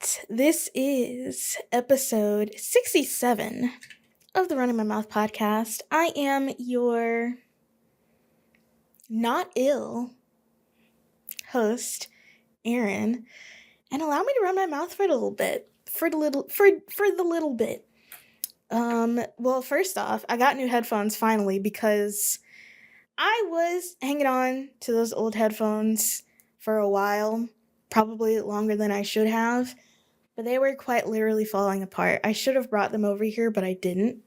right, this is episode 67 of the Runnin My Mouth podcast. I am your not ill host, Aaron, and allow me to run my mouth for a little bit. For the little bit. Well, first off, I got new headphones finally because I was hanging on to those old headphones for a while, probably longer than I should have. But they were quite literally falling apart. I should have brought them over here, but I didn't.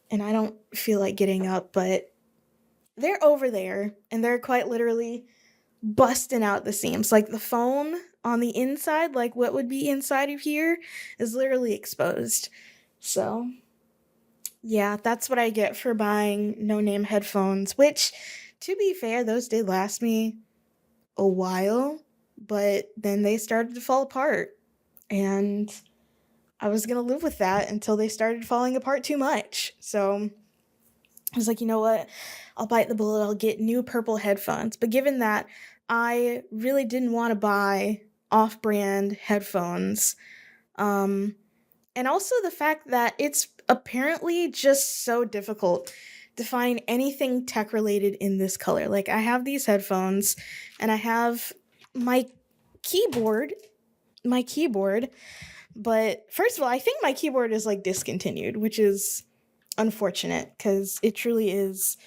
And I don't feel like getting up, but they're over there, and they're quite literally busting out the seams. Like the foam on the inside, like what would be inside of here, is literally exposed. So, yeah, that's what I get for buying no-name headphones, which, to be fair, those did last me a while, but then they started to fall apart. And I was going to live with that until they started falling apart too much. So I was like, you know what? I'll bite the bullet. I'll get new purple headphones. But given that I really didn't want to buy off-brand headphones, and also the fact that it's apparently just so difficult to find anything tech-related in this color. Like, I have these headphones, and I have my keyboard, but first of all, I think my keyboard is like discontinued, which is unfortunate because it truly is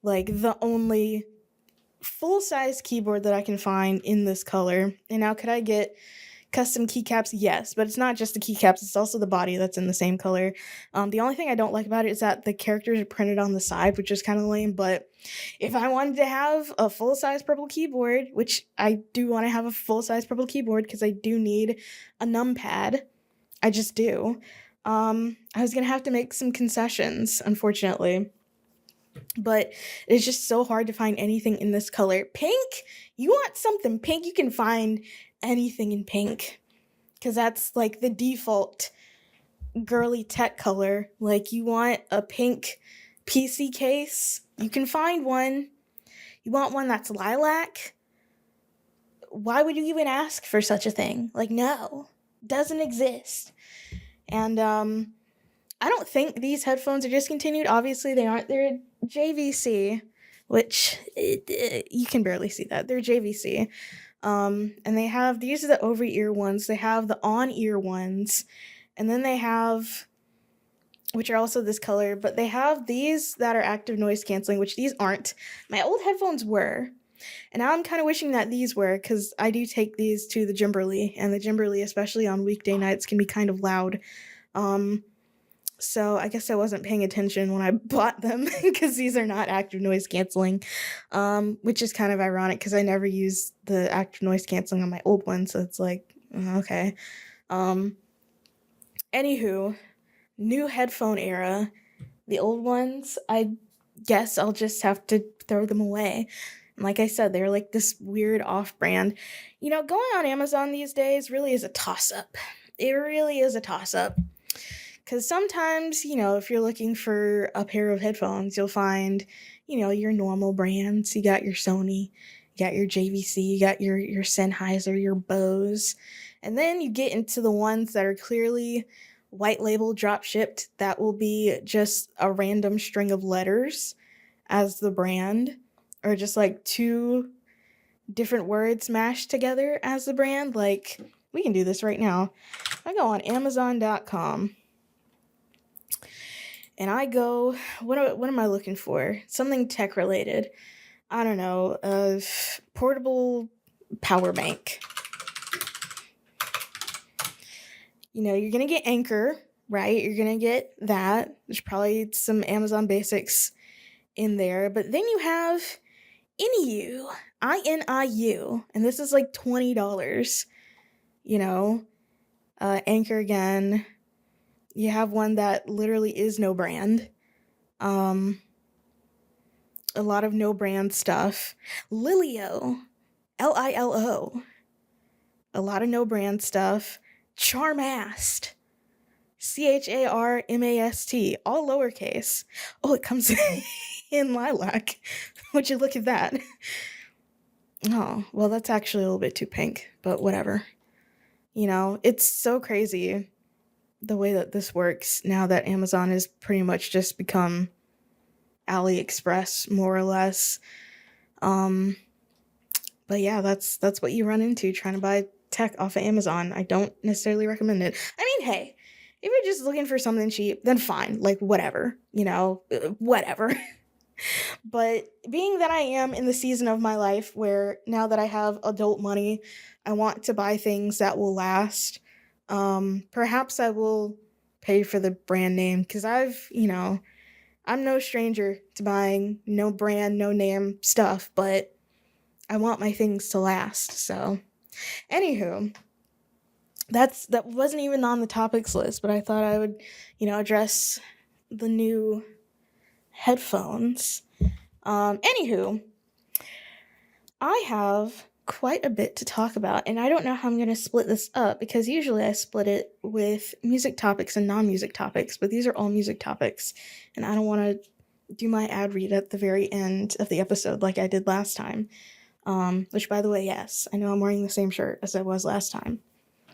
like the only full-size keyboard that I can find in this color. And now could I get custom keycaps? Yes, but it's not just the keycaps, it's also the body that's in the same color. The only thing I don't like about it is that the characters are printed on the side, which is kind of lame, but if I wanted to have a full-size purple keyboard, which I do want to have a full-size purple keyboard because I do need a numpad, I just do, I was going to have to make some concessions, unfortunately. But it's just so hard to find anything in this color. Pink? You want something pink? You can find anything in pink. Because that's like the default girly tech color. Like, you want a pink PC case? You can find one. You want one that's lilac? Why would you even ask for such a thing? Like, no. Doesn't exist. And I don't think these headphones are discontinued. Obviously, they aren't. They're JVC, which you can barely see that. They're JVC. And they have, these are the over-ear ones. They have the on-ear ones. And then they have, which are also this color, but they have these that are active noise canceling, which these aren't. My old headphones were. And now I'm kind of wishing that these were, because I do take these to the Gymboree, and the Gymboree, especially on weekday nights, can be kind of loud. So I guess I wasn't paying attention when I bought them because these are not active noise canceling, which is kind of ironic because I never used the active noise canceling on my old one, so it's like, okay. Anywho, new headphone era. The old ones, I guess I'll just have to throw them away. And like I said, they're like this weird off-brand. You know, going on Amazon these days really is a toss-up. It really is a toss-up. Because sometimes, you know, if you're looking for a pair of headphones, you'll find, you know, your normal brands. You got your Sony, you got your JVC, you got your Sennheiser, your Bose. And then you get into the ones that are clearly white label drop shipped. That will be just a random string of letters as the brand, or just like two different words mashed together as the brand. Like, we can do this right now. I go on Amazon.com. And I go, what am I looking for? Something tech related. I don't know, a portable power bank. You know, you're going to get Anchor, right? You're going to get that. There's probably some Amazon basics in there. But then you have INIU, INIU. And this is like $20, you know. Anchor again. You have one that literally is no brand. A lot of no brand stuff. Lilio. Lilo. A lot of no brand stuff. Charmast. CHARMAST. All lowercase. Oh, it comes in lilac. Would you look at that? Oh, well, that's actually a little bit too pink, but whatever. It's so crazy the way that this works now that Amazon has pretty much just become AliExpress, more or less. Um, but yeah, that's what you run into trying to buy tech off of Amazon. I don't necessarily recommend it. I mean, hey, if you're just looking for something cheap, then fine, like whatever, whatever. But being that I am in the season of my life where now that I have adult money, I want to buy things that will last. Perhaps I will pay for the brand name because I'm no stranger to buying no brand, no name stuff, but I want my things to last. So, anywho, that wasn't even on the topics list, but I thought I would, address the new headphones. Anywho, I have quite a bit to talk about, and I don't know how I'm going to split this up because usually I split it with music topics and non-music topics, but these are all music topics, and I don't want to do my ad read at the very end of the episode like I did last time. Which, by the way, yes, I know I'm wearing the same shirt as I was last time.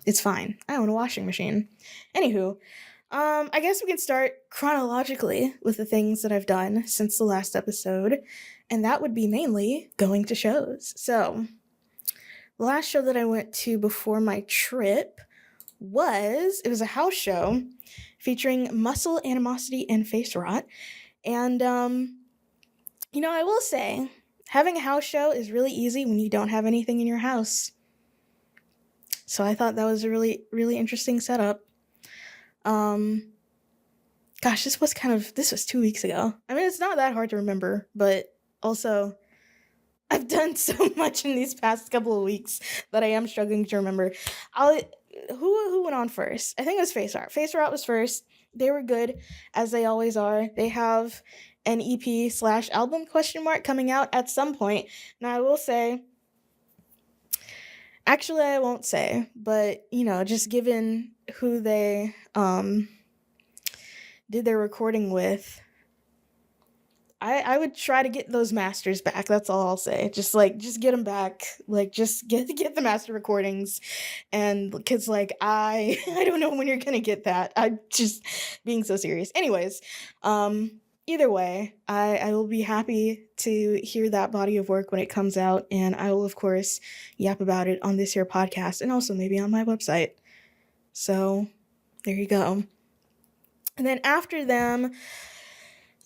It's fine. I own a washing machine. Anywho, I guess we can start chronologically with the things that I've done since the last episode, and that would be mainly going to shows. So, the last show that I went to before my trip was a house show featuring Muscle, Animosity, and Facerot. And, I will say, having a house show is really easy when you don't have anything in your house. So I thought that was a really, really interesting setup. Gosh, this was 2 weeks ago. I mean, it's not that hard to remember, but also I've done so much in these past couple of weeks that I am struggling to remember. Who went on first? I think it was Facerot. Facerot was first. They were good, as they always are. They have an EP/album ? Coming out at some point. Now I will say, actually I won't say, but just given who they did their recording with, I would try to get those masters back. That's all I'll say. Just get them back. Just get the master recordings. And because I don't know when you're gonna get that. I'm just being so serious. Anyways, either way, I will be happy to hear that body of work when it comes out, and I will of course yap about it on this here podcast and also maybe on my website. So there you go. And then after them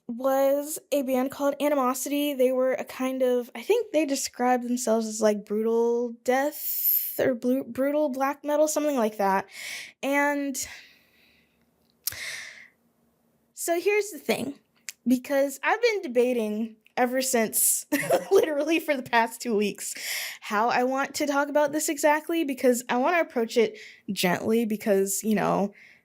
was a band called Animosity. They were a kind of, I think they described themselves as brutal death or brutal black metal, something like that. And so here's the thing, because I've been debating ever since literally for the past 2 weeks how I want to talk about this exactly, because I want to approach it gently because,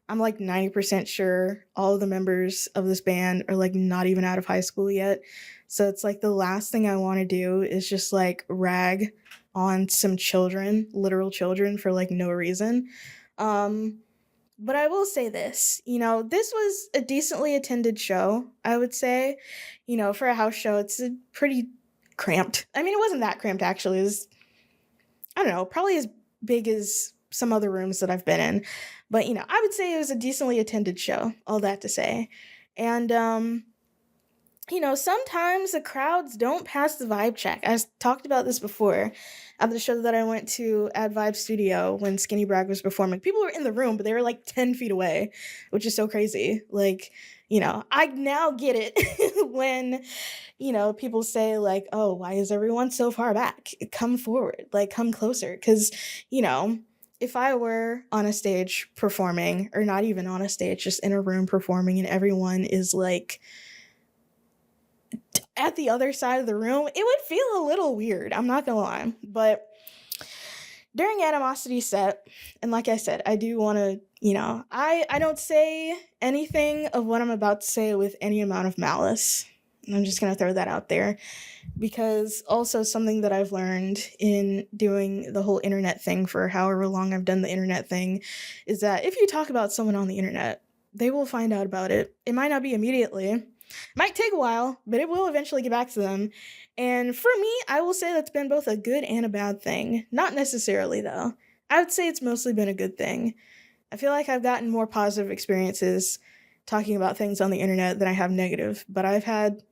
I'm 90% sure all of the members of this band are not even out of high school yet. So it's the last thing I want to do is just rag on some children, literal children, for no reason. But I will say this, this was a decently attended show, I would say. For a house show, it's a pretty cramped. I mean, it wasn't that cramped, actually. It was, I don't know, probably as big as some other rooms that I've been in. But, I would say it was a decently attended show, all that to say. And, sometimes the crowds don't pass the vibe check. I talked about this before at the show that I went to at Vibe Studio when Skinny Brag was performing. People were in the room, but they were 10 feet away, which is so crazy. I now get it when, people say oh, why is everyone so far back? Come forward, come closer. Because, if I were on a stage performing, or not even on a stage, just in a room performing, and everyone is at the other side of the room, it would feel a little weird. I'm not gonna lie. But during Animosity set, and like I said, I do want to, I don't say anything of what I'm about to say with any amount of malice. I'm just gonna throw that out there, because also something that I've learned in doing the whole internet thing for however long I've done the internet thing is that if you talk about someone on the internet, they will find out about it. It might not be immediately. It might take a while, but it will eventually get back to them. And for me, I will say that's been both a good and a bad thing. Not necessarily, though. I would say it's mostly been a good thing. I feel like I've gotten more positive experiences talking about things on the internet than I have negative, but I've had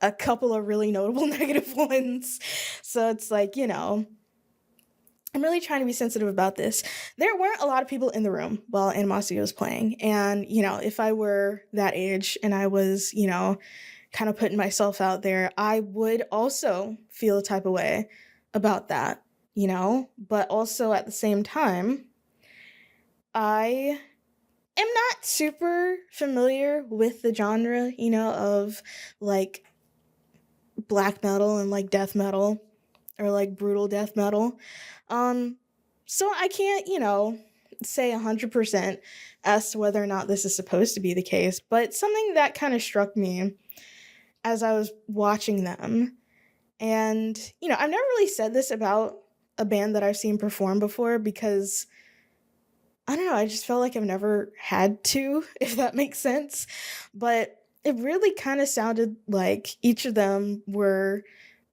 a couple of really notable negative ones. So it's like, I'm really trying to be sensitive about this. There weren't a lot of people in the room while Animosity was playing. And, if I were that age and I was, kind of putting myself out there, I would also feel a type of way about that, But also at the same time, I am not super familiar with the genre, of like black metal and like death metal or like brutal death metal. Um, so I can't, say 100% as to whether or not this is supposed to be the case, but something that kind of struck me as I was watching them, and, I've never really said this about a band that I've seen perform before because I don't know, I just felt like I've never had to, if that makes sense. But it really kind of sounded like each of them were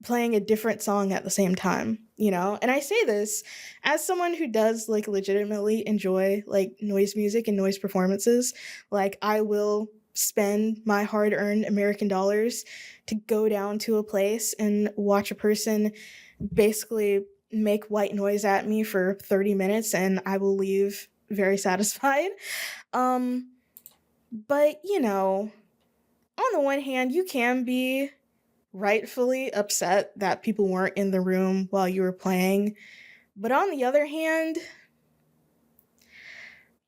playing a different song at the same time, And I say this as someone who does like legitimately enjoy like noise music and noise performances. Like I will spend my hard-earned American dollars to go down to a place and watch a person basically make white noise at me for 30 minutes and I will leave very satisfied. Um, but on the one hand, you can be rightfully upset that people weren't in the room while you were playing. But on the other hand,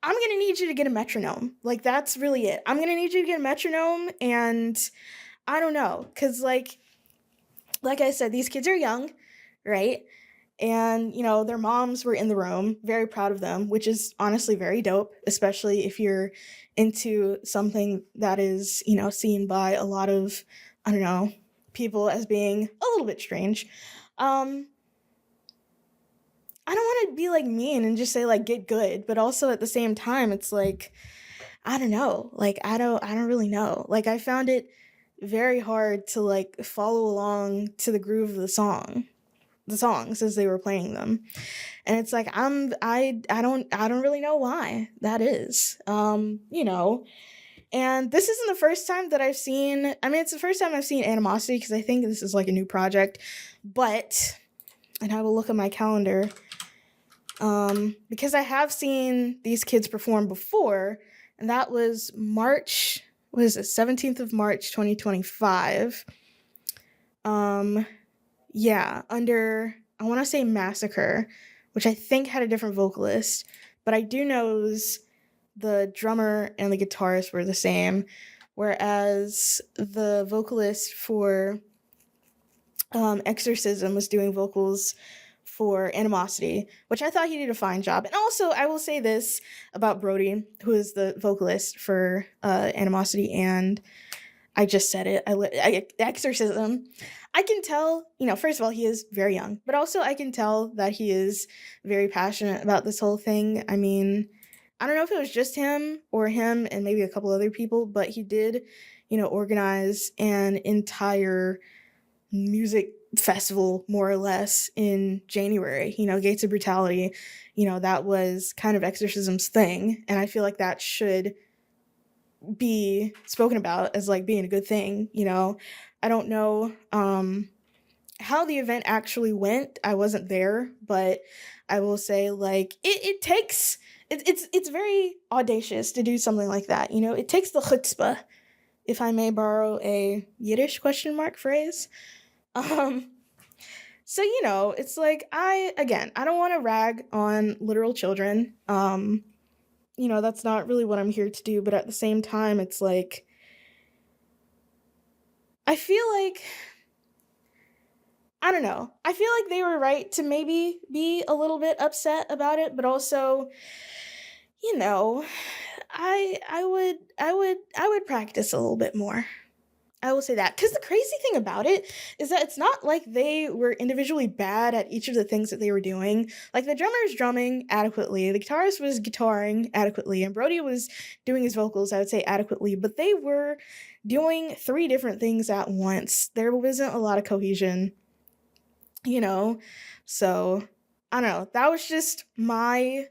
I'm going to need you to get a metronome. Like, that's really it. I'm going to need you to get a metronome. And I don't know. Because, like I said, these kids are young, right? And, their moms were in the room, very proud of them, which is honestly very dope, especially if you're into something that is, seen by a lot of, I don't know, people as being a little bit strange. I don't want to be like mean and just say like get good, but also at the same time, it's like, I don't know. Like, I don't really know. Like, I found it very hard to like follow along to the groove of the songs as they were playing them. And it's like I don't really know why that is. And this isn't the first time that it's the first time I've seen Animosity because I think this is like a new project. But and I will look at my calendar because I have seen these kids perform before, and that was March, what is it, 17th of March 2025. Yeah, under, I want to say Massacre, which I think had a different vocalist, but I do know the drummer and the guitarist were the same, whereas the vocalist for Exorcism was doing vocals for Animosity, which I thought he did a fine job. And also, I will say this about Brody, who is the vocalist for Animosity, and I just said it, Exorcism. I can tell, first of all, he is very young, but also I can tell that he is very passionate about this whole thing. I mean, I don't know if it was just him or him and maybe a couple other people, but he did, organize an entire music festival more or less in January. Gates of Brutality, that was kind of Exorcism's thing, and I feel like that should be spoken about as like being a good thing. I don't know how the event actually went. I wasn't there, but I will say like it takes it's very audacious to do something like that. It takes the chutzpah, if I may borrow a Yiddish question mark phrase. So, it's like, I don't want to rag on literal children. That's not really what I'm here to do, but at the same time, it's like, I feel like, I don't know. I feel like they were right to maybe be a little bit upset about it, but also, I would practice a little bit more. I will say that, because the crazy thing about it is that it's not like they were individually bad at each of the things that they were doing. Like, the drummer was drumming adequately, the guitarist was guitaring adequately, and Brody was doing his vocals, I would say, adequately, but they were doing 3 different things at once. There wasn't a lot of cohesion, so I don't know. That was just my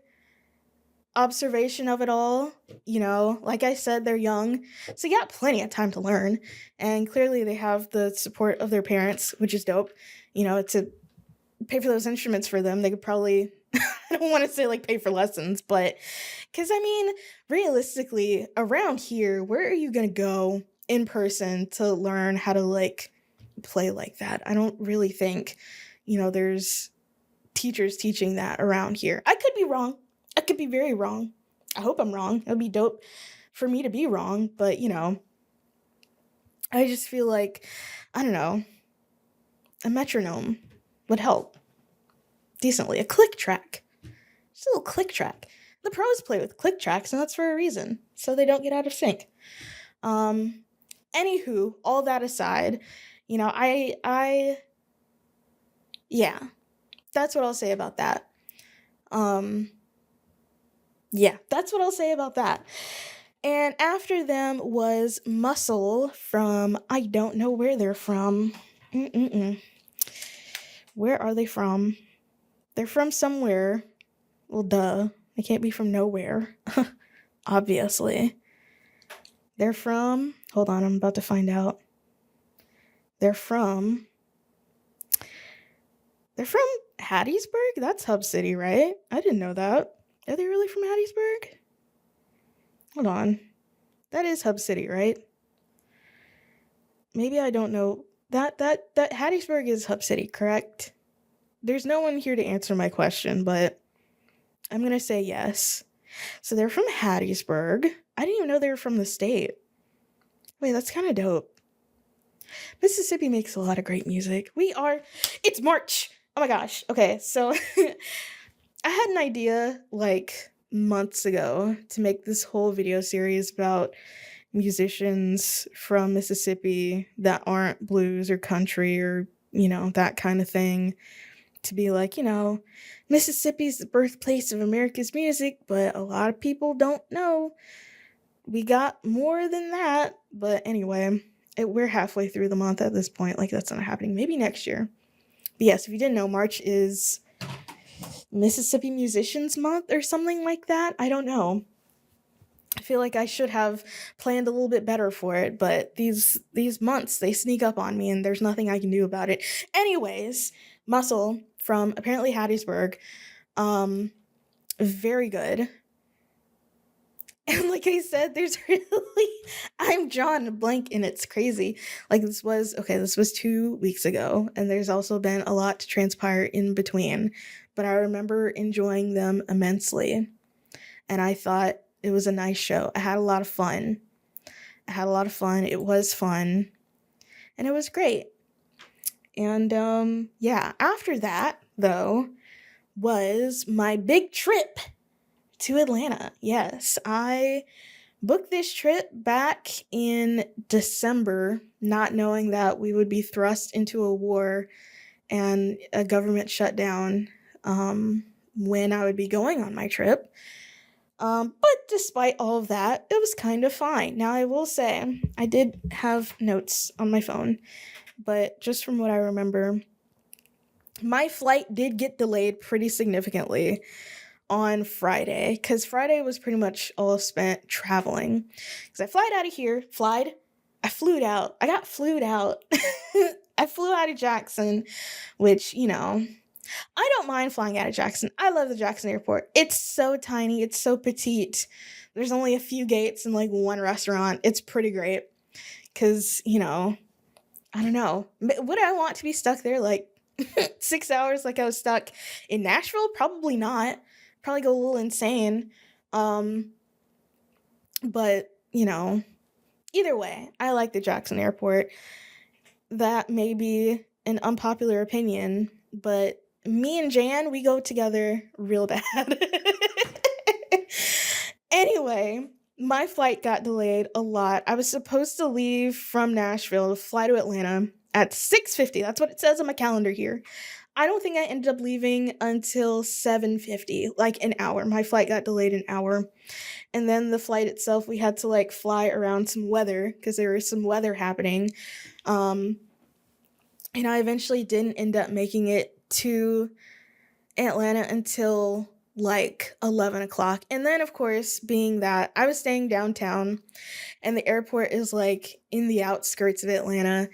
observation of it all. Like I said, they're young, so you got plenty of time to learn. And clearly they have the support of their parents, which is dope, to pay for those instruments for them. They could probably, I don't want to say like pay for lessons, but because I mean, realistically, around here, where are you going to go in person to learn how to like play like that? I don't really think, there's teachers teaching that around here. I could be wrong. I could be very wrong. I hope I'm wrong. It would be dope for me to be wrong, but I just feel like, I don't know, a metronome would help decently. A click track. Just a little click track. The pros play with click tracks, and that's for a reason, so they don't get out of sync. Anywho, all that aside, yeah, that's what I'll say about that. Yeah, that's what I'll say about that. And after them was Muscle from, I don't know where they're from. Where are they from? They're from somewhere. Well, duh. They can't be from nowhere. Obviously. They're from, hold on, I'm about to find out. They're from Hattiesburg? That's Hub City, right? I didn't know that. Are they really from Hattiesburg? Hold on. That is Hub City, right? Maybe I don't know. That Hattiesburg is Hub City, correct? There's no one here to answer my question, but I'm going to say yes. So they're from Hattiesburg. I didn't even know they were from the state. Wait, that's kind of dope. Mississippi makes a lot of great music. It's March. Oh my gosh. Okay, so I had an idea like months ago to make this whole video series about musicians from Mississippi that aren't blues or country or, that kind of thing. To be like, Mississippi's the birthplace of America's music, but a lot of people don't know. We got more than that. But anyway, we're halfway through the month at this point. Like, that's not happening. Maybe next year. But yes, if you didn't know, March is Mississippi Musicians Month or something like that. I don't know. I feel like I should have planned a little bit better for it, but these months, they sneak up on me and there's nothing I can do about it. Anyways, Muscle from apparently Hattiesburg, very good. And like I said, there's really, I'm drawing a blank and it's crazy. Like this was 2 weeks ago, and there's also been a lot to transpire in between, but I remember enjoying them immensely. And I thought it was a nice show. I had a lot of fun. It was fun. And it was great. And yeah, after that, though, was my big trip to Atlanta. Yes, I booked this trip back in December, not knowing that we would be thrust into a war and a government shutdown when I would be going on my trip. But despite all of that, it was kind of fine. Now, I will say, I did have notes on my phone, but just from what I remember, my flight did get delayed pretty significantly on Friday, because Friday was pretty much all spent traveling. Because I flew out. I got flued out. I flew out of Jackson, which, I don't mind flying out of Jackson. I love the Jackson airport. It's so tiny. It's so petite. There's only a few gates and like one restaurant. It's pretty great. Because, I don't know. Would I want to be stuck there like 6 hours like I was stuck in Nashville? Probably not. Probably go a little insane. But, either way, I like the Jackson airport. That may be an unpopular opinion, but me and Jan, we go together real bad. Anyway, my flight got delayed a lot. I was supposed to leave from Nashville to fly to Atlanta at 6:50. That's what it says on my calendar here. I don't think I ended up leaving until 7:50, like an hour. My flight got delayed an hour. And then the flight itself, we had to like fly around some weather because there was some weather happening. And I eventually didn't end up making it to Atlanta until like 11 o'clock. And then, of course, being that I was staying downtown and the airport is like in the outskirts of Atlanta,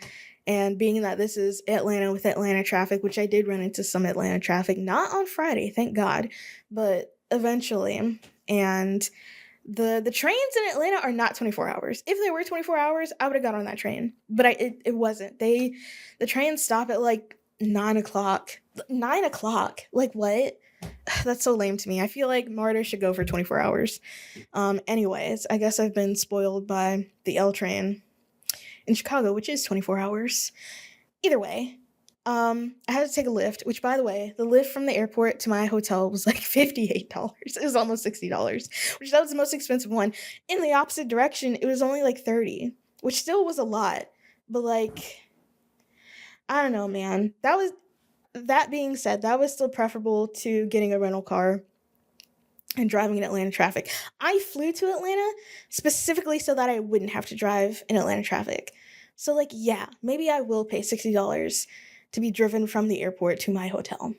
and being that this is Atlanta with Atlanta traffic, which I did run into some Atlanta traffic, not on Friday, thank God, but eventually. And the trains in Atlanta are not 24 hours. If they were 24 hours, I would have got on that train. But it wasn't. The trains stop at like 9 o'clock. 9 o'clock? Like what? That's so lame to me. I feel like MARTA should go for 24 hours. Anyways, I guess I've been spoiled by the L train in Chicago, which is 24 hours. Either way, I had to take a Lyft, which, by the way, the Lyft from the airport to my hotel was like $58. It was almost $60, which that was the most expensive one. In the opposite direction, it was only like $30, which still was a lot. But like, I don't know, man. That being said, that was still preferable to getting a rental car and driving in Atlanta traffic. I flew to Atlanta specifically so that I wouldn't have to drive in Atlanta traffic. So like, yeah, maybe I will pay $60 to be driven from the airport to my hotel.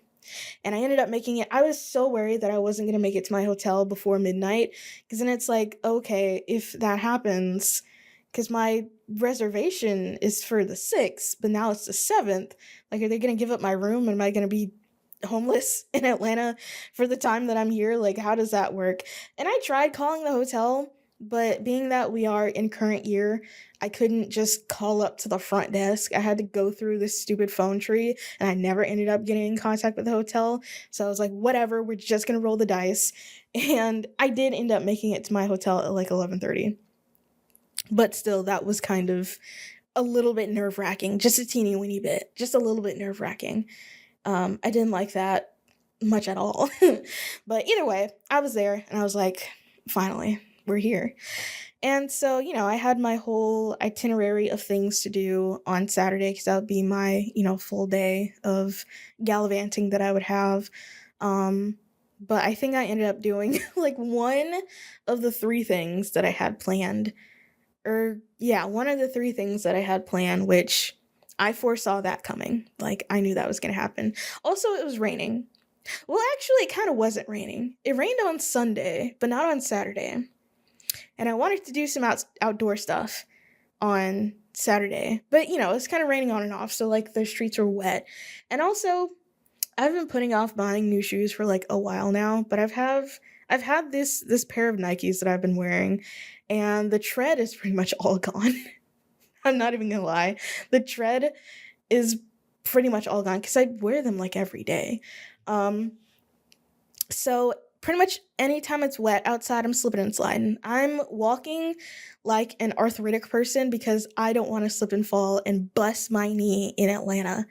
And I ended up making it. I was so worried that I wasn't going to make it to my hotel before midnight, because then it's like, okay, if that happens, because my reservation is for the 6th, but now it's the 7th. Like, are they going to give up my room? Am I going to be homeless in Atlanta for the time that I'm here? Like, how does that work? And I tried calling the hotel, but being that we are in current year, I couldn't just call up to the front desk. I had to go through this stupid phone tree, and I never ended up getting in contact with the hotel. So I was like, whatever, we're just gonna roll the dice. And I did end up making it to my hotel at like 11:30. But still, that was kind of a little bit nerve-wracking, just a teeny weeny bit, just a little bit nerve-wracking. I didn't like that much at all. But either way, I was there, and I was like, finally, we're here. And so, I had my whole itinerary of things to do on Saturday, because that would be my, full day of gallivanting that I would have. But I think I ended up doing like one of the three things that I had planned. One of the three things that I had planned, which I foresaw that coming. Like, I knew that was going to happen. Also, it was raining. Well, actually, it kind of wasn't raining. It rained on Sunday, but not on Saturday. And I wanted to do some outdoor stuff on Saturday. But, it's kind of raining on and off, so, like, the streets are wet. And also, I've been putting off buying new shoes for, like, a while now. But I've had this pair of Nikes that I've been wearing, and the tread is pretty much all gone. I'm not even gonna lie. The tread is pretty much all gone, because I wear them, like, every day. So pretty much anytime it's wet outside, I'm slipping and sliding. I'm walking like an arthritic person, because I don't want to slip and fall and bust my knee in Atlanta,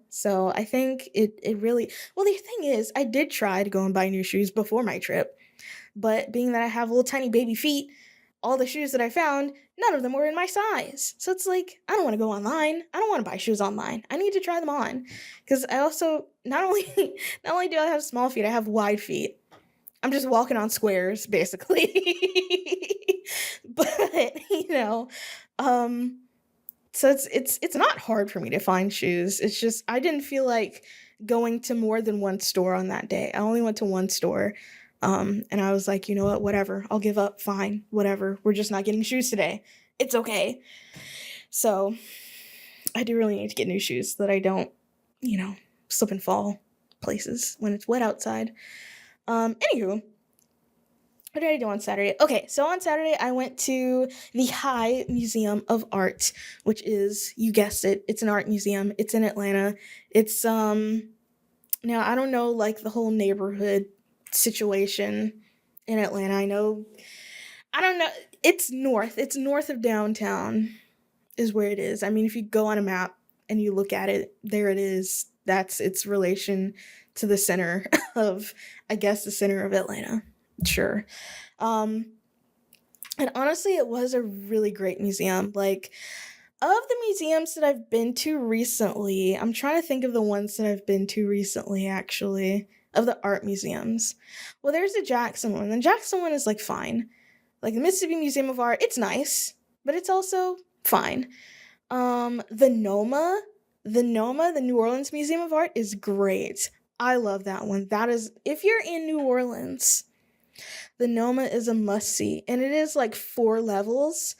So I think it really, well, the thing is, I did try to go and buy new shoes before my trip, but being that I have little tiny baby feet, all the shoes that I found, none of them were in my size. So it's like, I don't want to go online. I don't want to buy shoes online. I need to try them on, because I also not only do I have small feet, I have wide feet. I'm just walking on squares, basically. But so it's not hard for me to find shoes. It's just I didn't feel like going to more than one store on that day. I only went to one store. And I was like, you know what, whatever, I'll give up, fine, whatever, we're just not getting shoes today. It's okay. So I do really need to get new shoes so that I don't, slip and fall places when it's wet outside. Anywho, what did I do on Saturday? Okay, so on Saturday, I went to the High Museum of Art, which is, you guessed it, it's an art museum. It's in Atlanta. It's, now I don't know, like, the whole neighborhood situation in Atlanta. I don't know. It's north of downtown is where it is. I mean, if you go on a map and you look at it, there it is. That's its relation to the center of, I guess, the center of Atlanta. Sure. And honestly, it was a really great museum. Like, of the museums that I've been to recently, I'm trying to think of the ones that I've been to recently, actually, of the art museums. Well, there's the Jackson one. The Jackson one is, like, fine. Like, the Mississippi Museum of Art, it's nice, but it's also fine. The New Orleans Museum of Art is great. I love that one. That is, if you're in New Orleans, the Noma is a must see, and it is like 4 levels.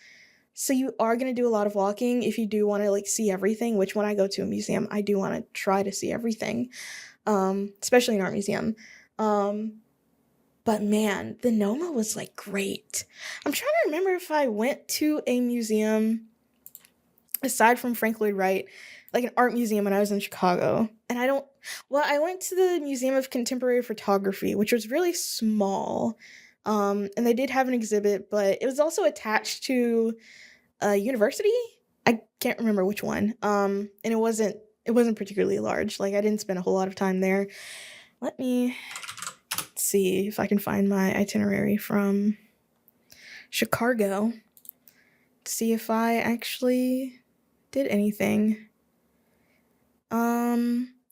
So you are going to do a lot of walking if you do want to like see everything, which when I go to a museum, I do want to try to see everything. Especially an art museum. But man, the Noma was like great. I'm trying to remember if I went to a museum aside from Frank Lloyd Wright, like an art museum when I was in Chicago. And I went to the Museum of Contemporary Photography, which was really small. And they did have an exhibit, but it was also attached to a university. I can't remember which one. And it wasn't particularly large. Like I didn't spend a whole lot of time there. Let me see if I can find my itinerary from Chicago to see if I actually did anything.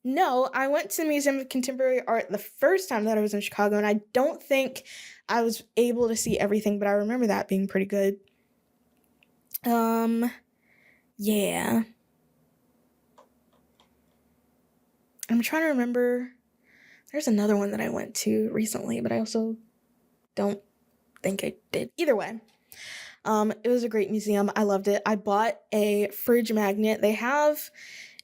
No, I went to the Museum of Contemporary Art the first time that I was in Chicago, and I don't think I was able to see everything, but I remember that being pretty good. Yeah. I'm trying to remember. There's another one that I went to recently, but I also don't think I did. Either way, it was a great museum. I loved it. I bought a fridge magnet.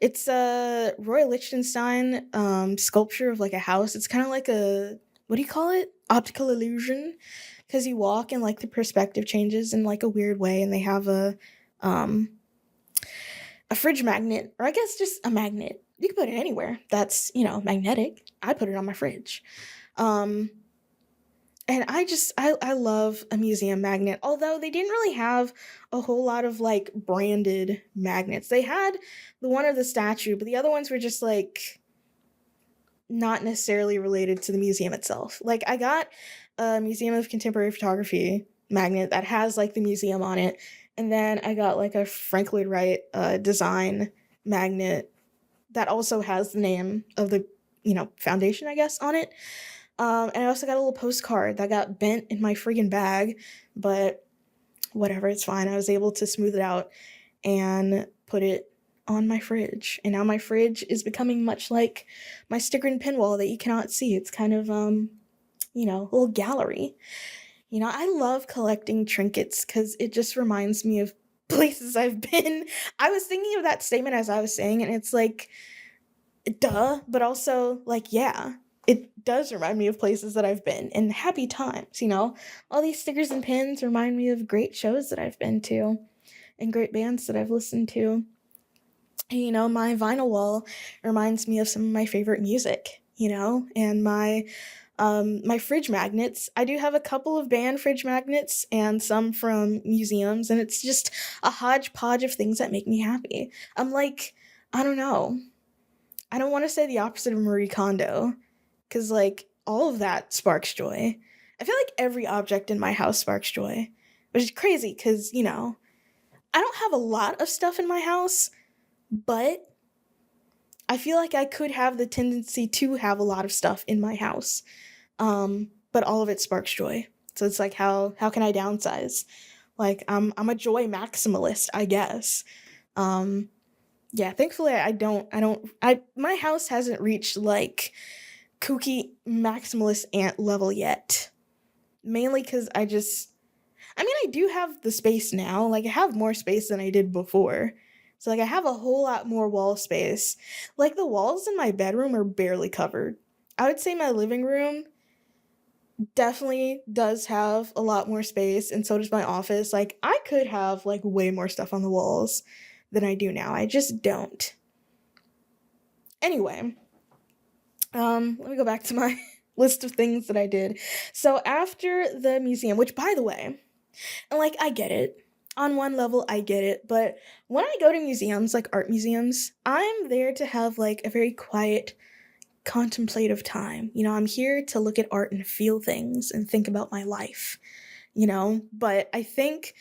It's a Roy Lichtenstein sculpture of like a house. It's kind of like what do you call it? Optical illusion. Because you walk and like the perspective changes in like a weird way, and they have a fridge magnet, or I guess just a magnet. You can put it anywhere that's, magnetic. I put it on my fridge. And I love a museum magnet, although they didn't really have a whole lot of like branded magnets. They had the one of the statue, but the other ones were just like not necessarily related to the museum itself. Like I got a Museum of Contemporary Photography magnet that has like the museum on it, and then I got like a Frank Lloyd Wright design magnet that also has the name of the foundation, I guess, on it. And I also got a little postcard that got bent in my friggin' bag, but whatever, it's fine. I was able to smooth it out and put it on my fridge. And now my fridge is becoming much like my stickered pin wall that you cannot see. It's kind of, a little gallery. I love collecting trinkets because it just reminds me of places I've been. I was thinking of that statement as I was saying, and it's like, duh, but also like, yeah. It does remind me of places that I've been and happy times, All these stickers and pins remind me of great shows that I've been to and great bands that I've listened to. And, my vinyl wall reminds me of some of my favorite music, and my fridge magnets. I do have a couple of band fridge magnets and some from museums, and it's just a hodgepodge of things that make me happy. I'm like, I don't know. I don't want to say the opposite of Marie Kondo, because, like, all of that sparks joy. I feel like every object in my house sparks joy, which is crazy because, I don't have a lot of stuff in my house, but I feel like I could have the tendency to have a lot of stuff in my house, but all of it sparks joy. So it's like, how can I downsize? Like, I'm a joy maximalist, I guess. Yeah, thankfully my house hasn't reached, like, kooky maximalist ant level yet. Mainly because I do have the space now. Like, I have more space than I did before. So, like, I have a whole lot more wall space. Like, the walls in my bedroom are barely covered. I would say my living room definitely does have a lot more space, and so does my office. Like, I could have, like, way more stuff on the walls than I do now. I just don't. Anyway, let me go back to my list of things that I did. So after the museum, which, by the way, and like, I get it. On one level, I get it. But when I go to museums, like art museums, I'm there to have like a very quiet, contemplative time. I'm here to look at art and feel things and think about my life, But I think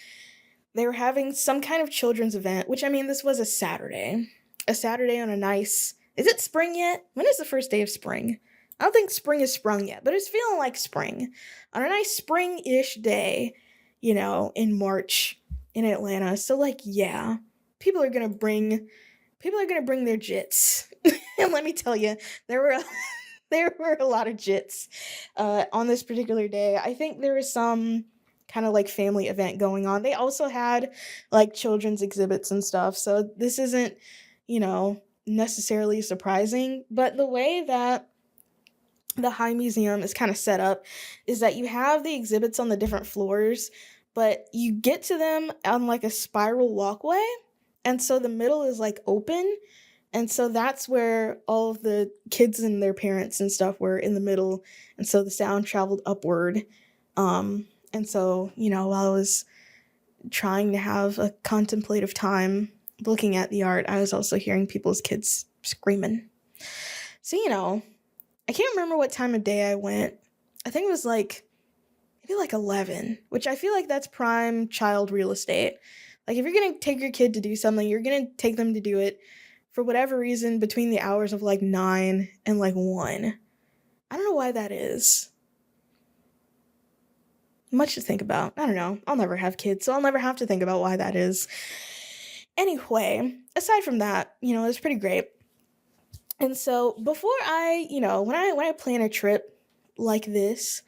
they were having some kind of children's event, which, I mean, this was a Saturday. A Saturday on a nice... Is it spring yet? When is the first day of spring? I don't think spring is sprung yet, but it's feeling like spring. On a nice spring-ish day, in March in Atlanta. So, like, yeah, people are gonna bring their jits. And let me tell you, there were there were a lot of jits on this particular day. I think there was some kind of like family event going on. They also had like children's exhibits and stuff. So this isn't, necessarily surprising. But the way that the High Museum is kind of set up is that you have the exhibits on the different floors, but you get to them on like a spiral walkway. And so the middle is like open. And so that's where all of the kids and their parents and stuff were in the middle. And so the sound traveled upward. And so, while I was trying to have a contemplative time looking at the art, I was also hearing people's kids screaming. So, I can't remember what time of day I went. I think it was like, maybe like 11, which I feel like that's prime child real estate. Like if you're going to take your kid to do something, you're going to take them to do it for whatever reason between the hours of like 9 and like 1. I don't know why that is. Much to think about. I don't know. I'll never have kids, so I'll never have to think about why that is. Anyway, aside from that, it was pretty great. And so before when I plan a trip like this,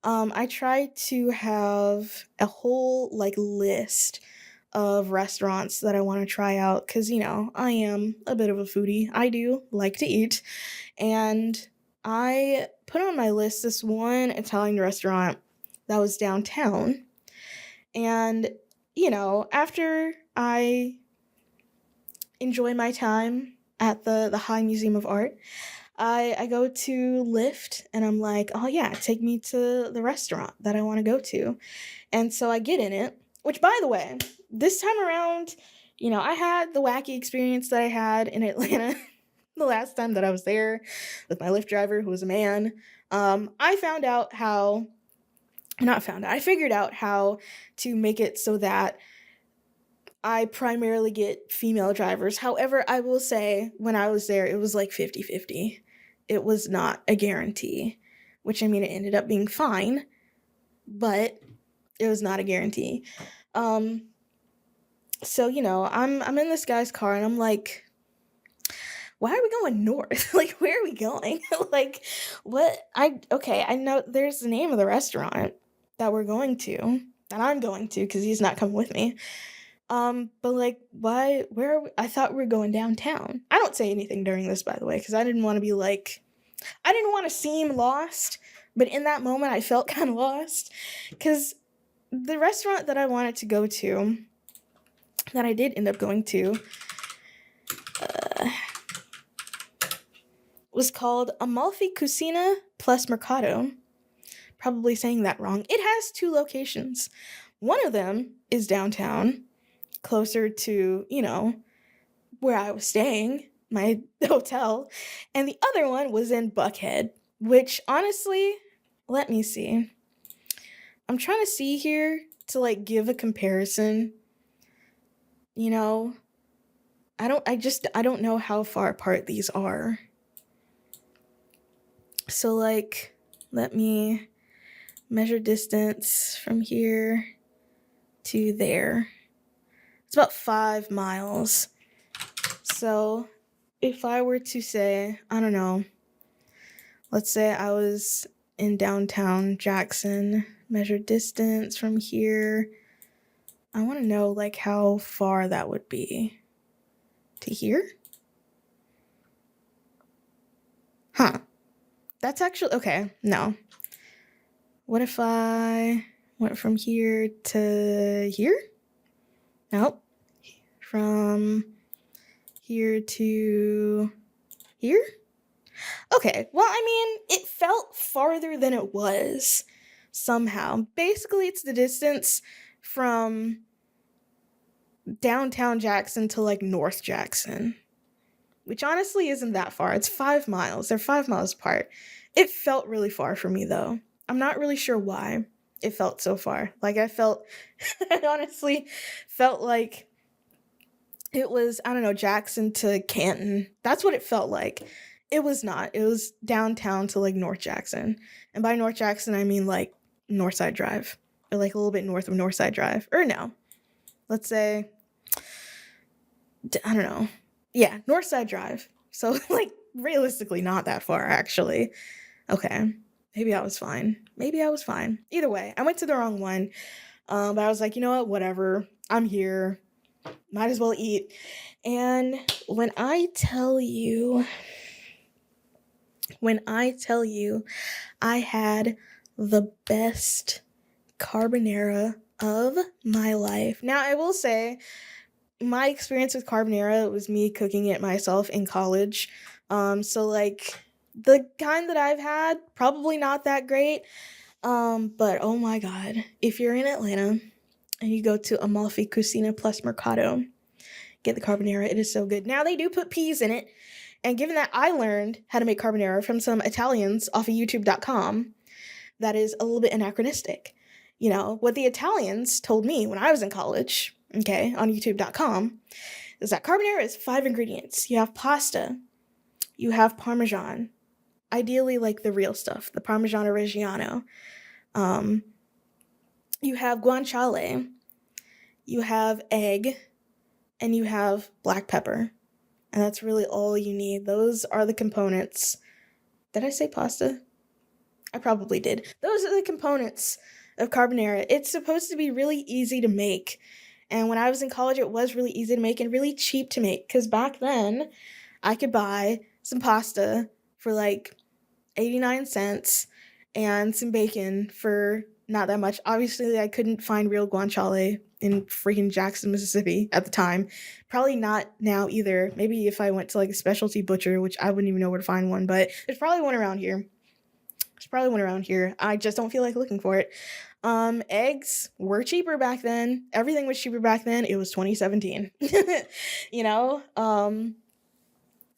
I try to have a whole like list of restaurants that I want to try out because, I am a bit of a foodie. I do like to eat. And I put on my list this one Italian restaurant that was downtown. And, after I enjoy my time at the High Museum of Art, I go to Lyft and I'm like, oh yeah, take me to the restaurant that I want to go to. And so I get in it, which by the way, this time around, I had the wacky experience that I had in Atlanta the last time that I was there with my Lyft driver who was a man. I figured out how to make it so that I primarily get female drivers. However, I will say when I was there, it was like 50-50. It was not a guarantee, which it ended up being fine, but it was not a guarantee. So, I'm in this guy's car and I'm like, why are we going north? Like, where are we going? Like, what? I know there's the name of the restaurant that we're going to, that I'm going to, because he's not coming with me. But like, why, where are we? I thought we were going downtown. I don't say anything during this, by the way, because I didn't want to be like, I didn't want to seem lost, but in that moment I felt kind of lost, because the restaurant that I wanted to go to, that I did end up going to, was called Amalfi Cucina plus Mercato. Probably saying that wrong. It has 2 locations. One of them is downtown, closer to, where I was staying, my hotel. And the other one was in Buckhead, which honestly, let me see. I'm trying to see here to like give a comparison. I don't know how far apart these are. So like, let me measure distance from here to there. It's about 5 miles. So if I were to say, I don't know, let's say I was in downtown Jackson, measure distance from here. I want to know like how far that would be to here. Huh. That's actually, okay, no. What if I went from here to here? Nope. From here to here? Okay, well, it felt farther than it was somehow. Basically, it's the distance from downtown Jackson to like North Jackson, which honestly isn't that far. It's 5 miles. They're 5 miles apart. It felt really far for me though. I'm not really sure why it felt so far. Like I honestly felt like it was, I don't know, Jackson to Canton. That's what it felt like. It was not. It was downtown to like North Jackson. And by North Jackson, I mean like Northside Drive, or like a little bit north of Northside Drive. Or no, let's say, I don't know. Yeah, Northside Drive. So like realistically not that far, actually. Okay. Maybe I was fine. Either way, I went to the wrong one. But I was like, you know what? Whatever. I'm here. Might as well eat. And when I tell you, I had the best carbonara of my life. Now, I will say, my experience with carbonara was me cooking it myself in college. So like the kind that I've had, probably not that great. But oh my god, if you're in Atlanta and you go to Amalfi Cucina Plus Mercado, get the carbonara. It is so good. Now they do put peas in it, and given that I learned how to make carbonara from some Italians off of YouTube.com, that is a little bit anachronistic. You know, what the Italians told me when I was in college, okay, on YouTube.com, is that carbonara is 5 ingredients. You have pasta, you have Parmesan, ideally like the real stuff, the Parmigiano Reggiano. You have guanciale, you have egg, and you have black pepper. And that's really all you need. Those are the components. Did I say pasta? I probably did. Those are the components of carbonara. It's supposed to be really easy to make. And when I was in college, it was really easy to make and really cheap to make. Because back then, I could buy some pasta for like 89 cents and some bacon for not that much. Obviously, I couldn't find real guanciale in freaking Jackson, Mississippi at the time. Probably not now either. Maybe if I went to like a specialty butcher, which I wouldn't even know where to find one, but there's probably one around here. I just don't feel like looking for it. Eggs were cheaper back then. Everything was cheaper back then. It was 2017. You know?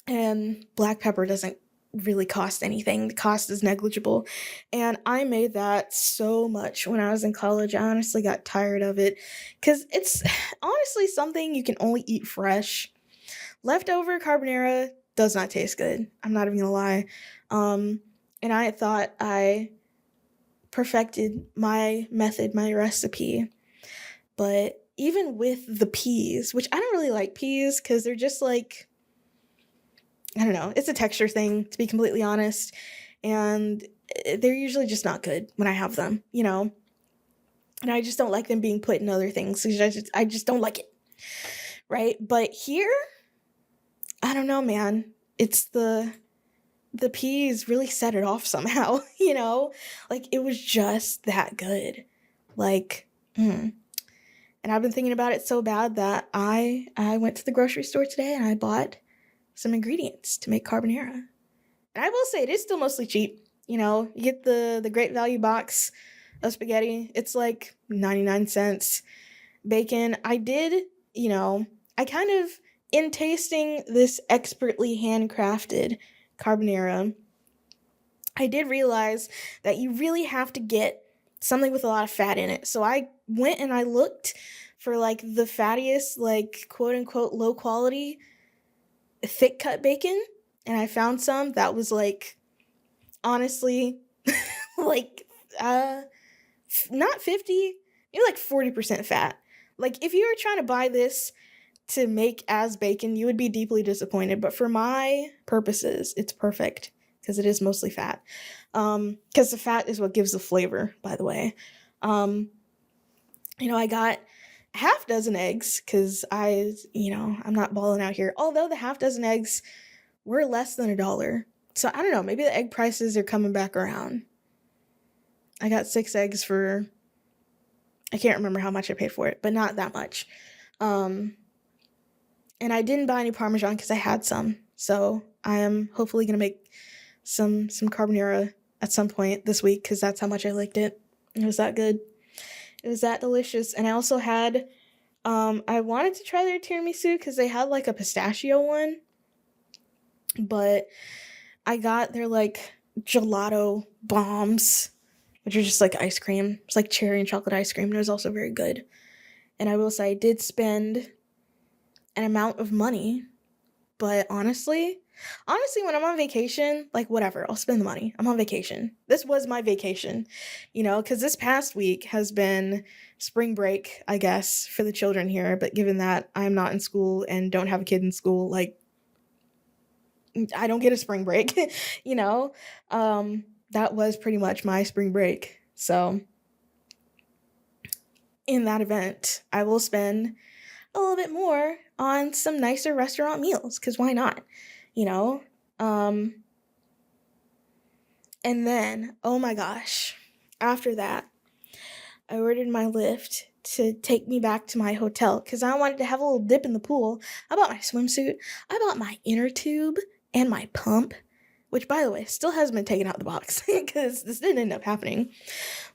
And black pepper doesn't really cost anything. The cost is negligible. And I made that so much when I was in college. I honestly got tired of it because it's honestly something you can only eat fresh. Leftover carbonara does not taste good. I'm not even gonna lie. And I thought I perfected my method, my recipe. But even with the peas, which I don't really like peas because they're just like, I don't know, it's a texture thing, to be completely honest. And they're usually just not good when I have them, you know? And I just don't like them being put in other things. I just don't like it. Right? But here, I don't know, man. It's the peas really set it off somehow, you know? Like, it was just that good. Like, And I've been thinking about it so bad that I went to the grocery store today and I bought some ingredients to make carbonara. And I will say it is still mostly cheap. You know, you get the Great Value box of spaghetti. It's like 99 cents. Bacon. I did, I kind of, in tasting this expertly handcrafted carbonara, I did realize that you really have to get something with a lot of fat in it. So I went and I looked for like the fattiest, like quote unquote low quality thick cut bacon, and I found some that was like, honestly, like not 50, maybe like 40% fat. Like if you were trying to buy this to make as bacon, you would be deeply disappointed, but for my purposes it's perfect because it is mostly fat, because the fat is what gives the flavor, by the way. I got half dozen eggs because I'm not balling out here, although the half dozen eggs were less than $1. So I don't know, maybe the egg prices are coming back around. I got 6 eggs for, I can't remember how much I paid for it, but not that much. And I didn't buy any Parmesan because I had some. So I am hopefully going to make some carbonara at some point this week because that's how much I liked it. It was that good. It was that delicious. And I also had, I wanted to try their tiramisu because they had like a pistachio one. But I got their like gelato bombs, which are just like ice cream. It's like cherry and chocolate ice cream. And it was also very good. And I will say I did spend an amount of money. But honestly, when I'm on vacation, like whatever, I'll spend the money. I'm on vacation. This was my vacation, because this past week has been spring break, I guess, for the children here. But given that I'm not in school and don't have a kid in school, like, I don't get a spring break, you know? That was pretty much my spring break. So in that event, I will spend a little bit more on some nicer restaurant meals, because why not? You know? And then, oh my gosh, after that, I ordered my Lyft to take me back to my hotel because I wanted to have a little dip in the pool. I bought my swimsuit, I bought my inner tube and my pump, which, by the way, still hasn't been taken out of the box because this didn't end up happening.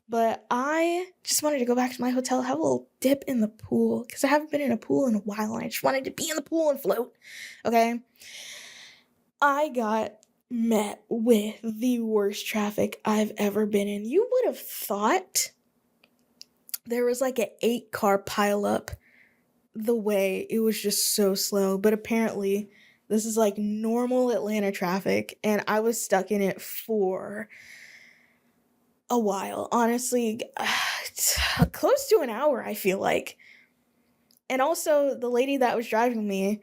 But I just wanted to go back to my hotel, have a little dip in the pool because I haven't been in a pool in a while and I just wanted to be in the pool and float. Okay? I got met with the worst traffic I've ever been in. You would have thought there was like an 8-car pileup the way. It was just so slow. But apparently, this is like normal Atlanta traffic, and I was stuck in it for a while. Honestly, close to an hour, I feel like. And also, the lady that was driving me,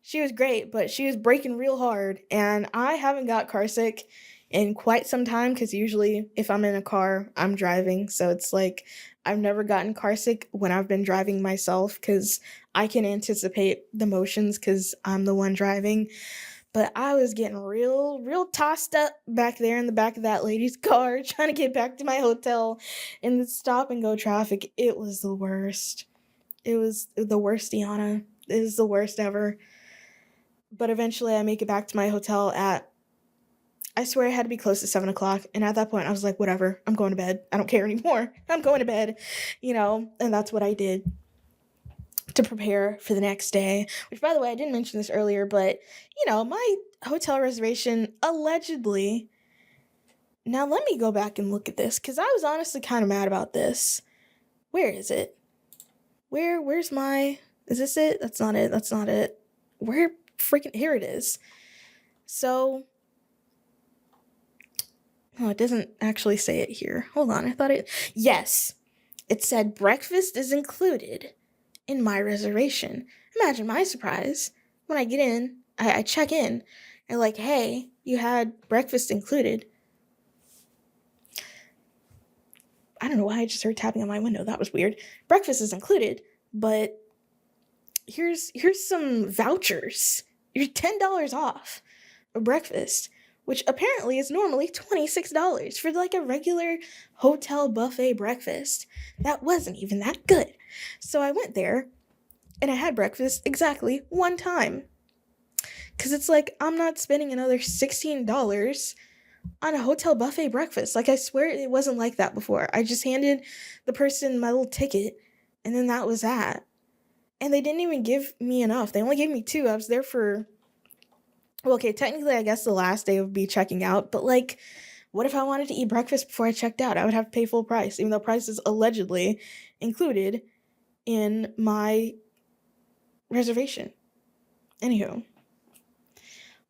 she was great, but she was braking real hard, and I haven't got car sick in quite some time because usually if I'm in a car, I'm driving. So it's like I've never gotten car sick when I've been driving myself because I can anticipate the motions because I'm the one driving. But I was getting real tossed up back there in the back of that lady's car trying to get back to my hotel in the stop and go traffic. It was the worst. It was the worst, Deanna. It was the worst ever. But eventually I make it back to my hotel at, I swear it had to be close to 7 o'clock. And at that point I was like, whatever, I'm going to bed. I don't care anymore. I'm going to bed, and that's what I did to prepare for the next day. Which, by the way, I didn't mention this earlier, but, my hotel reservation allegedly, now let me go back and look at this because I was honestly kind of mad about this. Where is it? Where's my, is this it? That's not it. Where freaking, here it is. So, it doesn't actually say it here. Hold on, I thought yes, it said breakfast is included in my reservation. Imagine my surprise when I get in, I check in, and like, hey, you had breakfast included. I don't know why I just heard tapping on my window. That was weird. Breakfast is included, but here's some vouchers. You're $10 off a breakfast, which apparently is normally $26 for like a regular hotel buffet breakfast. That wasn't even that good. So I went there and I had breakfast exactly one time. Because it's like, I'm not spending another $16 on a hotel buffet breakfast. Like, I swear it wasn't like that before. I just handed the person my little ticket, and then that was that. And they didn't even give me enough. They only gave me 2. I was there for, well, okay, technically, I guess the last day would be checking out. But, like, what if I wanted to eat breakfast before I checked out? I would have to pay full price, even though price is allegedly included in my reservation. Anywho,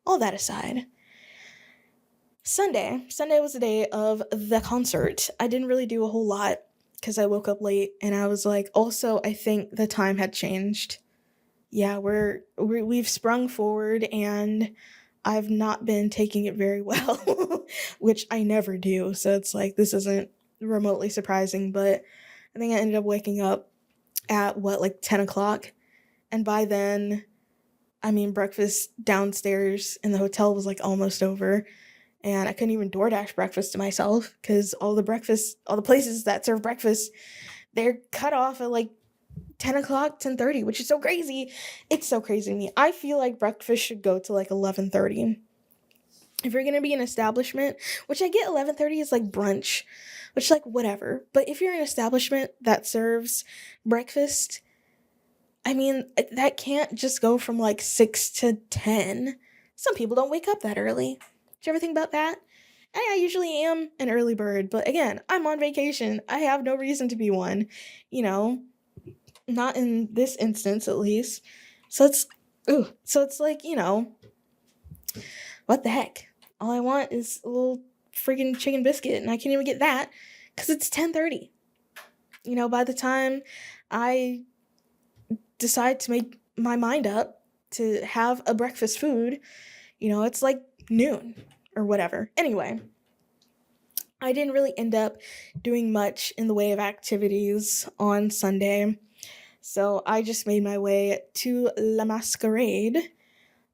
all that aside, Sunday was the day of the concert. I didn't really do a whole lot because I woke up late, and I was like, also, I think the time had changed. Yeah, we've sprung forward, and I've not been taking it very well, which I never do. So it's like, this isn't remotely surprising, but I think I ended up waking up at like 10 o'clock. And by then, breakfast downstairs in the hotel was like almost over. And I couldn't even DoorDash breakfast to myself because all the places that serve breakfast, they're cut off at like 10 o'clock, 10:30, which is so crazy. It's so crazy to me. I feel like breakfast should go to like 11:30. If you're going to be an establishment, which I get 11:30 is like brunch, which like whatever. But if you're an establishment that serves breakfast, that can't just go from like 6 to 10. Some people don't wake up that early. Did you ever think about that? I usually am an early bird, but again, I'm on vacation. I have no reason to be one, not in this instance at least. So it's like, what the heck? All I want is a little freaking chicken biscuit, and I can't even get that because it's 10:30. By the time I decide to make my mind up to have a breakfast food, It's like noon or whatever. Anyway, I didn't really end up doing much in the way of activities on Sunday. So I just made my way to La Masquerade.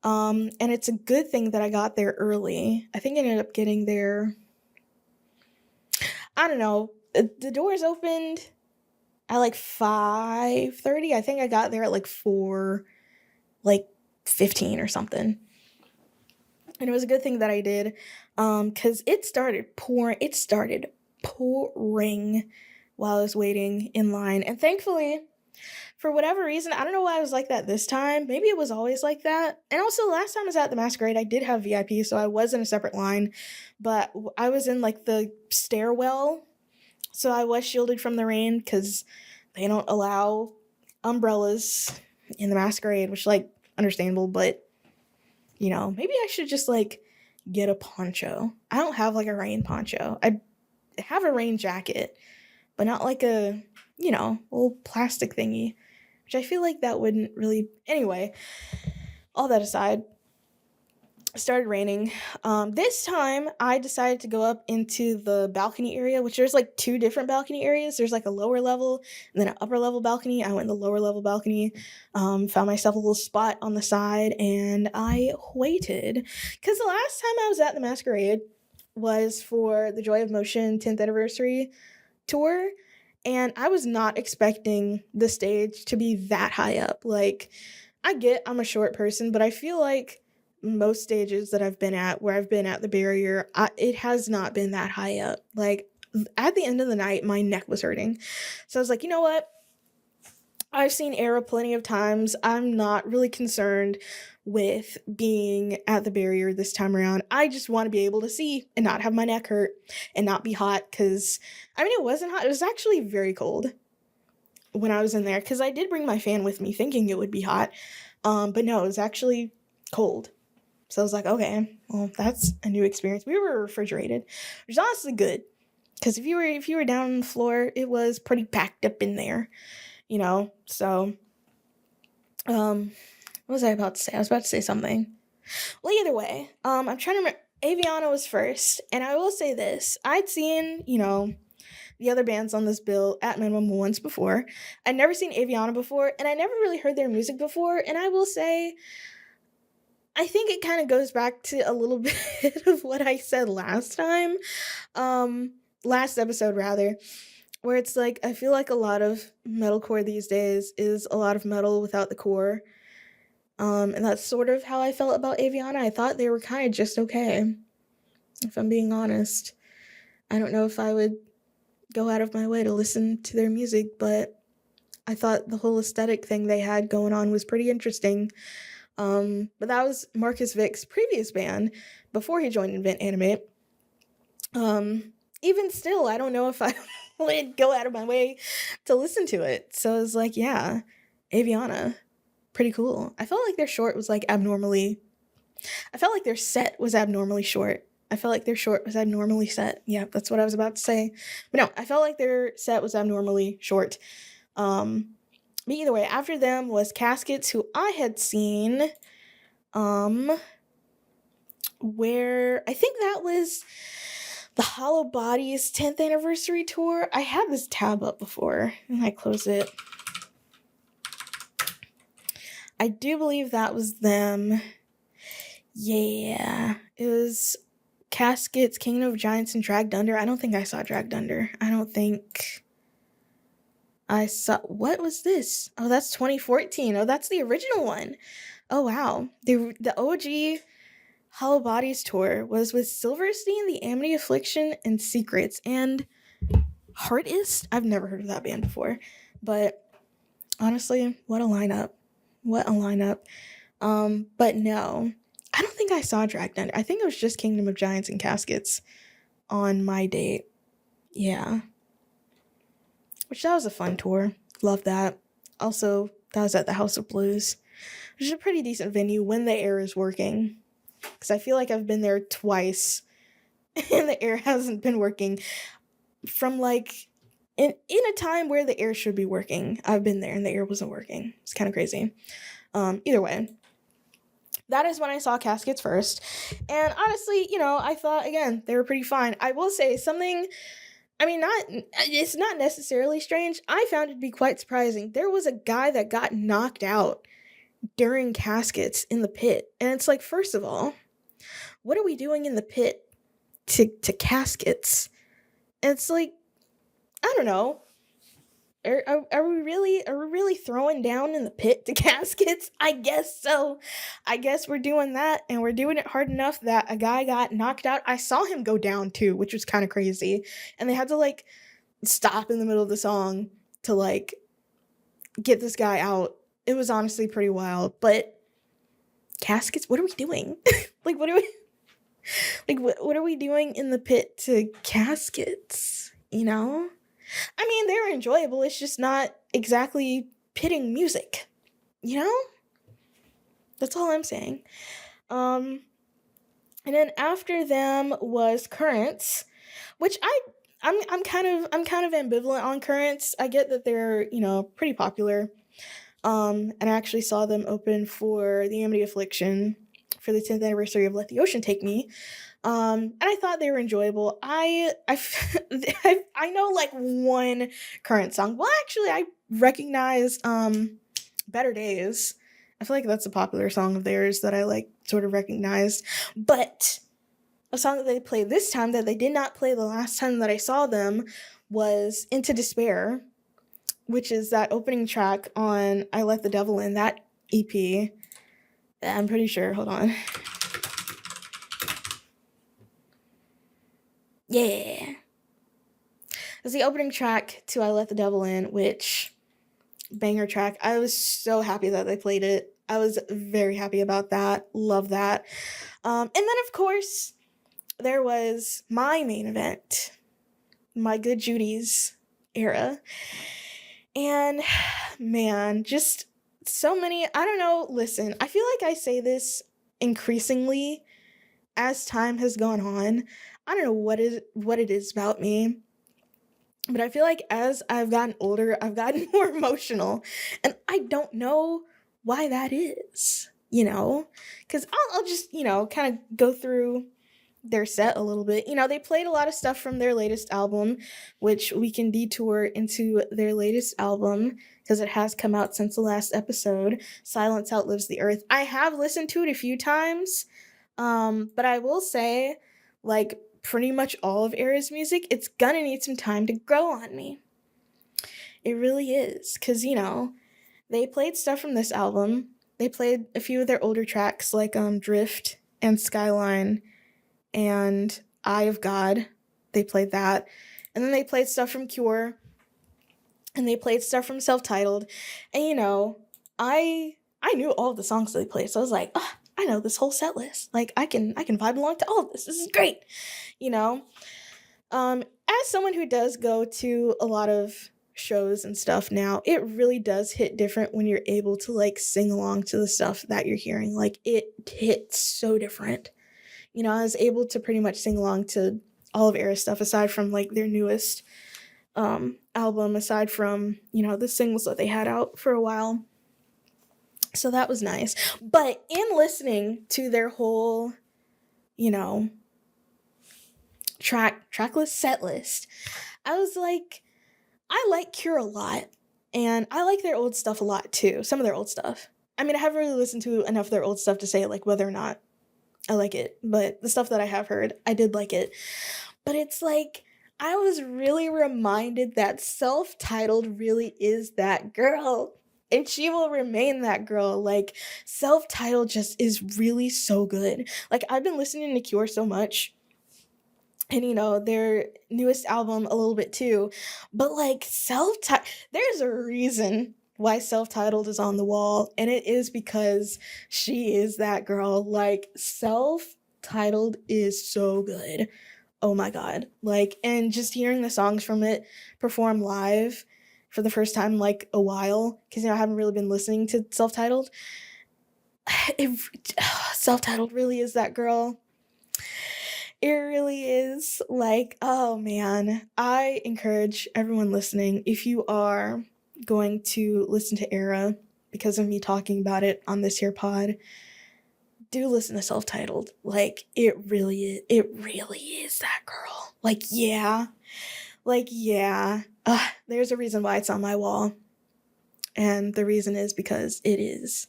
And it's a good thing that I got there early. I think I ended up getting there, I don't know, the doors opened at like 5:30. I think I got there at like 4:15 or something. And it was a good thing that I did, because it started pouring while I was waiting in line. And thankfully, for whatever reason, I don't know why I was like that this time. Maybe it was always like that. And also, last time I was at the Masquerade, I did have VIP, so I was in a separate line. But I was in like the stairwell, so I was shielded from the rain because they don't allow umbrellas in the Masquerade, which, like, understandable, but maybe I should just like get a poncho. I don't have like a rain poncho. I have a rain jacket, but not like a, little plastic thingy, which I feel like that wouldn't really. Anyway, all that aside, it started raining. This time I decided to go up into the balcony area, which there's like two different balcony areas. There's like a lower level and then an upper level balcony. I went in the lower level balcony, found myself a little spot on the side, and I waited. Because the last time I was at the Masquerade was for the Joy of Motion 10th anniversary tour, and I was not expecting the stage to be that high up. Like, I'm a short person, but I feel like most stages that I've been at, where I've been at the barrier, it has not been that high up. Like, at the end of the night, my neck was hurting. So I was like, you know what? I've seen ERRA plenty of times. I'm not really concerned with being at the barrier this time around. I just want to be able to see and not have my neck hurt and not be hot, because, it wasn't hot. It was actually very cold when I was in there, because I did bring my fan with me thinking it would be hot. But no, it was actually cold. So I was like, okay, well, that's a new experience. We were refrigerated, which is honestly good, because if you were down on the floor, it was pretty packed up in there, So, what was I about to say? I was about to say something. Well, either way, I'm trying to remember. Aviana was first, and I will say this: I'd seen, the other bands on this bill at minimum once before. I'd never seen Aviana before, and I never really heard their music before. And I will say, I think it kind of goes back to a little bit of what I said last time, last episode rather, where it's like, I feel like a lot of metalcore these days is a lot of metal without the core. And that's sort of how I felt about Aviana. I thought they were kind of just okay, if I'm being honest. I don't know if I would go out of my way to listen to their music, but I thought the whole aesthetic thing they had going on was pretty interesting. But that was Marcus Vic's previous band before he joined Invent Animate. Even still, I don't know if I would go out of my way to listen to it. So I was like, yeah, Aviana, pretty cool. I felt like their set was abnormally short. I felt like their short was abnormally set. Yeah, that's what I was about to say. But no, I felt like their set was abnormally short. But either way, after them was Caskets, who I had seen, where I think that was the Hollow Bodies 10th anniversary tour. I had this tab up before, and I closed it. I do believe that was them. Yeah, it was Caskets, Kingdom of Giants, and Dragged Under. I don't think I saw Dragged Under. I don't think I saw. What was this? Oh, that's 2014. Oh, that's the original one. Oh, wow. The OG Hollow Bodies tour was with Silverstein, The Amity Affliction, and Secrets, and Heartist. I've never heard of that band before, but honestly, what a lineup. What a lineup. But no, I don't think I saw Dragged Under. I think it was just Kingdom of Giants and Caskets on my date. Yeah. Which, that was a fun tour. Love that. Also, that was at the House of Blues, which is a pretty decent venue when the air is working. Because I feel like I've been there twice and the air hasn't been working. From in a time where the air should be working, I've been there and the air wasn't working. It's kind of crazy. Either way, that is when I saw Caskets first. And honestly, I thought, again, they were pretty fine. I will say something, it's not necessarily strange. I found it to be quite surprising. There was a guy that got knocked out during Caskets in the pit. And it's like, first of all, what are we doing in the pit to Caskets? And it's like, I don't know. Are we really throwing down in the pit to Caskets? I guess so. I guess we're doing that, and we're doing it hard enough that a guy got knocked out. I saw him go down too, which was kind of crazy. And they had to like stop in the middle of the song to like get this guy out. It was honestly pretty wild. But Caskets, what are we doing? Like what are we what are we doing in the pit to Caskets? They were enjoyable. It's just not exactly pitting music, That's all I'm saying. And then after them was Currents, which I'm kind of ambivalent on Currents. I get that they're, pretty popular. And I actually saw them open for the Amity Affliction for the 10th anniversary of Let the Ocean Take Me. And I thought they were enjoyable. I know like one Current song. Well, actually, I recognize Better Days. I feel like that's a popular song of theirs that I like sort of recognized. But a song that they played this time that they did not play the last time that I saw them was Into Despair, which is that opening track on I Let the Devil In, that EP. I'm pretty sure. Hold on. Yeah. It's the opening track to I Let the Devil In, which, banger track. I was so happy that they played it. I was very happy about that. Love that. And then, of course, there was my main event, my Good Judy's ERRA. And, man, just so many, I don't know, listen, I feel like I say this increasingly as time has gone on. I don't know what it is about me, but I feel like as I've gotten older, I've gotten more emotional, and I don't know why that is, because I'll just, kind of go through their set a little bit. They played a lot of stuff from their latest album, which we can detour into their latest album because it has come out since the last episode, Silence Outlives the Earth. I have listened to it a few times, but I will say, like, pretty much all of ERRA's music, it's gonna need some time to grow on me. It really is, because, they played stuff from this album. They played a few of their older tracks, like Drift and Skyline and Eye of God. They played that. And then they played stuff from Cure. And they played stuff from Self-Titled. And, I knew all of the songs that they played, so I was like, oh, I know this whole set list. Like, I can vibe along to all of this. This is great. As someone who does go to a lot of shows and stuff now, it really does hit different when you're able to, like, sing along to the stuff that you're hearing. Like, it hits so different. I was able to pretty much sing along to all of ERRA stuff, aside from, like, their newest album, aside from, the singles that they had out for a while. So that was nice. But in listening to their whole, tracklist set list, I was like, I like Cure a lot, and I like their old stuff a lot too. Some of their old stuff. I haven't really listened to enough of their old stuff to say like whether or not I like it, but the stuff that I have heard, I did like it. But it's like, I was really reminded that Self-Titled really is that girl. And she will remain that girl. Like, Self-Titled just is really so good. Like, I've been listening to Cure so much. And, their newest album a little bit too. But, like, there's a reason why Self-Titled is on the wall. And it is because she is that girl. Like, Self-Titled is so good. Oh my God. Like, and just hearing the songs from it perform live for the first time in like a while, because I haven't really been listening to Self-Titled. Self-Titled really is that girl. It really is. Like, oh man, I encourage everyone listening, if you are going to listen to ERRA because of me talking about it on this here pod, do listen to Self-Titled. Like, it really is that girl. Like, yeah. There's a reason why it's on my wall. And the reason is because it is.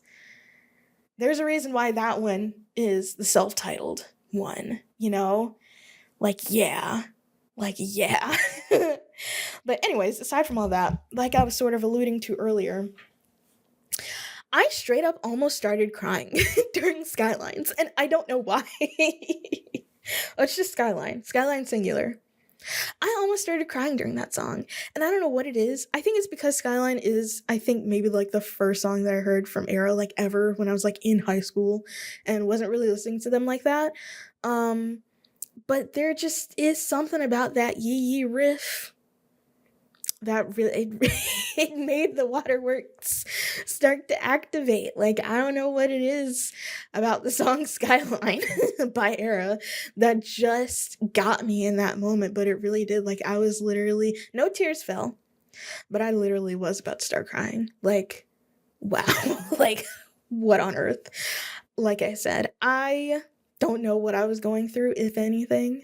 There's a reason why that one is the self-titled one, you know? Like, yeah. Like, yeah. But anyways, aside from all that, like I was sort of alluding to earlier, I straight up almost started crying during Skylines, and I don't know why. Oh, it's just Skyline. Skyline singular. I almost started crying during that song, and I don't know what it is. I think it's because Skyline is, I think, maybe like the first song that I heard from ERRA, like ever, when I was like in high school and wasn't really listening to them like that. But there just is something about that yee yee riff that really it made the waterworks start to activate. Like, I don't know what it is about the song Skyline by ERRA that just got me in that moment, but it really did. Like, I was literally, no tears fell, but I literally was about to start crying. Like, wow. Like, what on earth? Like I said, I don't know what I was going through, if anything.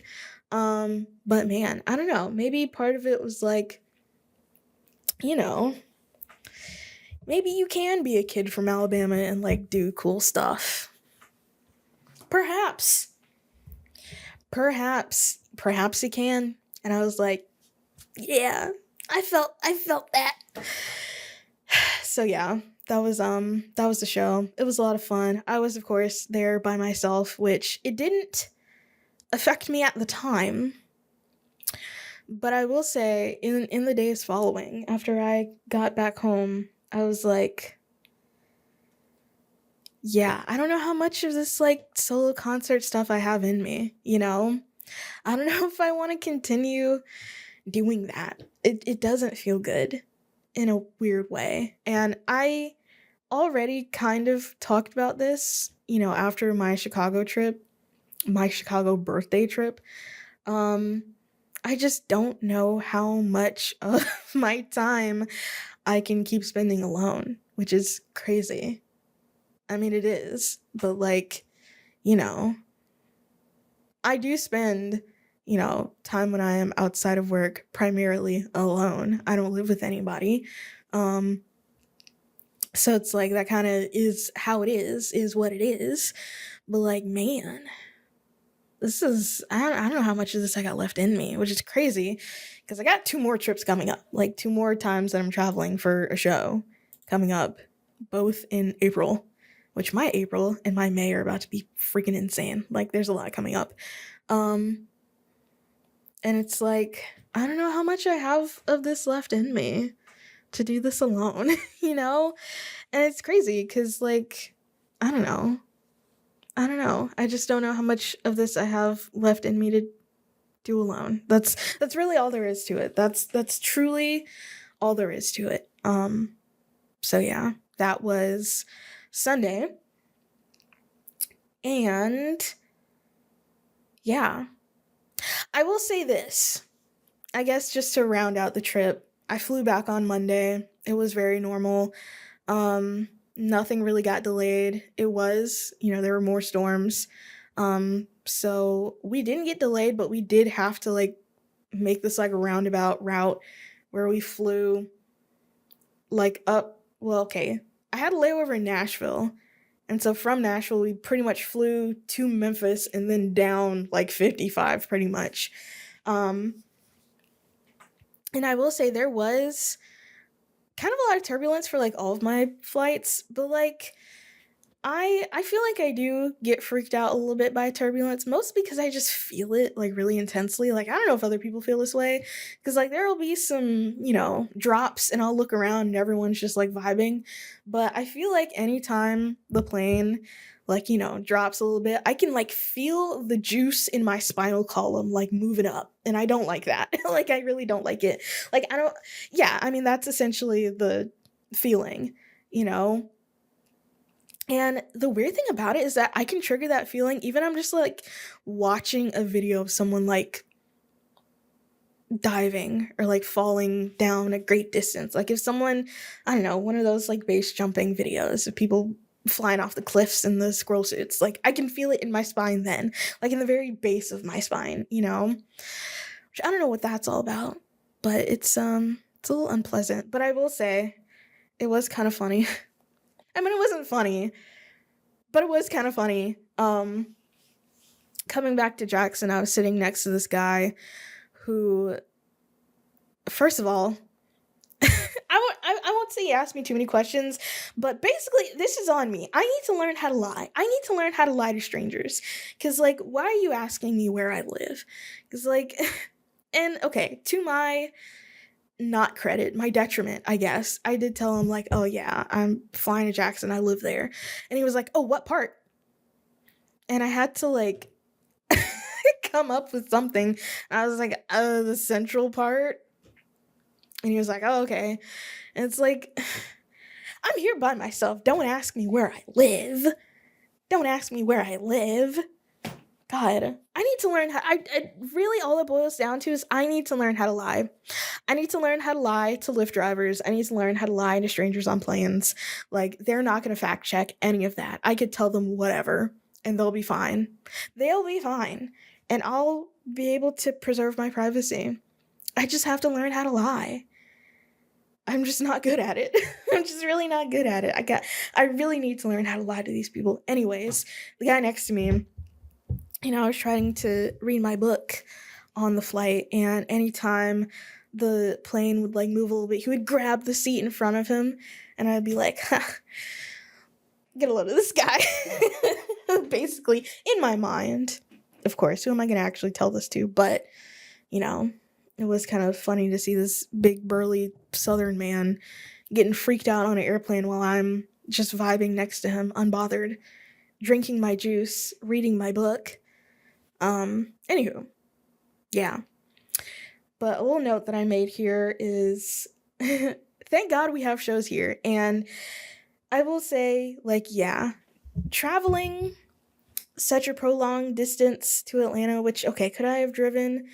But man, I don't know, maybe part of it was like, you know, maybe you can be a kid from Alabama and like do cool stuff. Perhaps you can. And I was like, yeah, I felt that. So yeah, that was the show. It was a lot of fun. I was, of course, there by myself, which it didn't affect me at the time. But I will say, in the days following, after I got back home, I was like, yeah, I don't know how much of this, like, solo concert stuff I have in me, you know? I don't know if I want to continue doing that. It doesn't feel good in a weird way. And I already kind of talked about this, you know, after my Chicago birthday trip. I just don't know how much of my time I can keep spending alone, which is crazy. I mean, it is, but like, you know, I do spend, you know, time when I am outside of work primarily alone. I don't live with anybody. So it's like that kind of is how it is what it is. But like, man, this is, I don't know how much of this I got left in me, which is crazy because I got 2 more trips coming up, like 2 more times that I'm traveling for a show coming up, both in April, which my April and my May are about to be freaking insane. Like, there's a lot coming up. And it's like, I don't know how much I have of this left in me to do this alone, you know? And it's crazy because, like, I don't know. I just don't know how much of this I have left in me to do alone. That's really all there is to it. That's truly all there is to it. So yeah, that was Sunday. And yeah, I will say this. I guess just to round out the trip, I flew back on Monday. It was very normal. Nothing really got delayed. It was, you know, there were more storms. So we didn't get delayed, but we did have to like make this like a roundabout route where we flew like up. Well, okay. I had a layover in Nashville. And so from Nashville, we pretty much flew to Memphis and then down like 55 pretty much. And I will say there was kind of a lot of turbulence for like all of my flights, but like I feel like I do get freaked out a little bit by turbulence, mostly because I just feel it like really intensely. Like, I don't know if other people feel this way, because like there'll be some, you know, drops and I'll look around and everyone's just like vibing. But I feel like anytime the plane like, you know, drops a little bit, I can like feel the juice in my spinal column like moving up. And I don't like that. Like, I really don't like it. Like, I mean, that's essentially the feeling, you know? And the weird thing about it is that I can trigger that feeling even I'm just like watching a video of someone like diving or like falling down a great distance. Like if someone, I don't know, one of those like base jumping videos of people flying off the cliffs in the squirrel suits. Like, I can feel it in my spine then, like in the very base of my spine, you know? Which I don't know what that's all about, but it's a little unpleasant. But I will say, it was kind of funny. I mean, it wasn't funny, but it was kind of funny. Coming back to Jackson, I was sitting next to this guy who, first of all, I won't say he asked me too many questions, but basically, this is on me. I need to learn how to lie. I need to learn how to lie to strangers. Because, like, why are you asking me where I live? Because, like, and, okay, to my not credit, my detriment, I guess, I did tell him, like, oh, yeah, I'm flying to Jackson. I live there. And he was like, oh, what part? And I had to, like, come up with something. And I was like, the central part. And he was like, oh, okay. And it's like, I'm here by myself. Don't ask me where I live. Don't ask me where I live. God, I need to learn how, I really, all it boils down to is I need to learn how to lie. I need to learn how to lie to Lyft drivers. I need to learn how to lie to strangers on planes. Like, they're not going to fact check any of that. I could tell them whatever, and they'll be fine. They'll be fine. And I'll be able to preserve my privacy. I just have to learn how to lie. I'm just not good at it. I'm just really not good at it. I really need to learn how to lie to these people. Anyways, the guy next to me, you know, I was trying to read my book on the flight, and anytime the plane would, like, move a little bit, he would grab the seat in front of him, and I'd be like, get a load of this guy. Basically, in my mind. Of course, who am I going to actually tell this to? But, you know, it was kind of funny to see this big, burly Southern man getting freaked out on an airplane while I'm just vibing next to him, unbothered, drinking my juice, reading my book. Anywho, yeah. But a little note that I made here is, thank God we have shows here. And I will say, like, yeah, traveling such a prolonged distance to Atlanta, which, okay, could I have driven?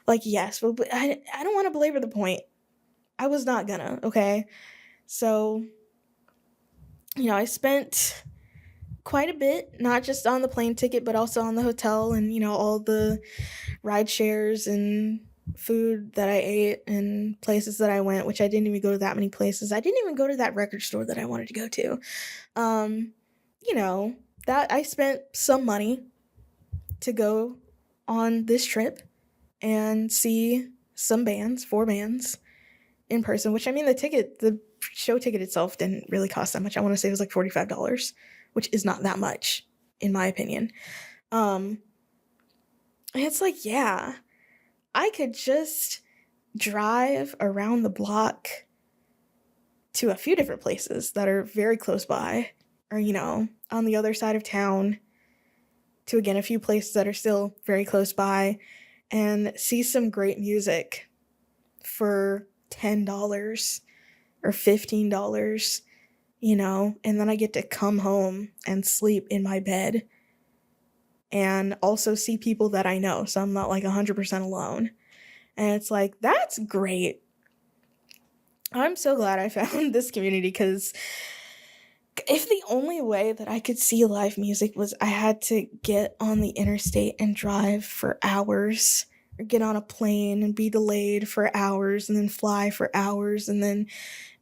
Like, yes, but I don't want to belabor the point. I was not gonna, okay? So, you know, I spent quite a bit, not just on the plane ticket, but also on the hotel and, you know, all the ride shares and food that I ate and places that I went, which I didn't even go to that many places. I didn't even go to that record store that I wanted to go to. You know, that I spent some money to go on this trip and see some bands, 4 bands in person, which, I mean, the show ticket itself didn't really cost that much. I want to say it was like $45, which is not that much, in my opinion. And it's like, yeah, I could just drive around the block to a few different places that are very close by, or, you know, on the other side of town, to, again, a few places that are still very close by, and see some great music for $10 or $15, you know, and then I get to come home and sleep in my bed and also see people that I know, so I'm not like 100% alone. And it's like, that's great. I'm so glad I found this community, because if the only way that I could see live music was I had to get on the interstate and drive for hours, or get on a plane and be delayed for hours, and then fly for hours, and then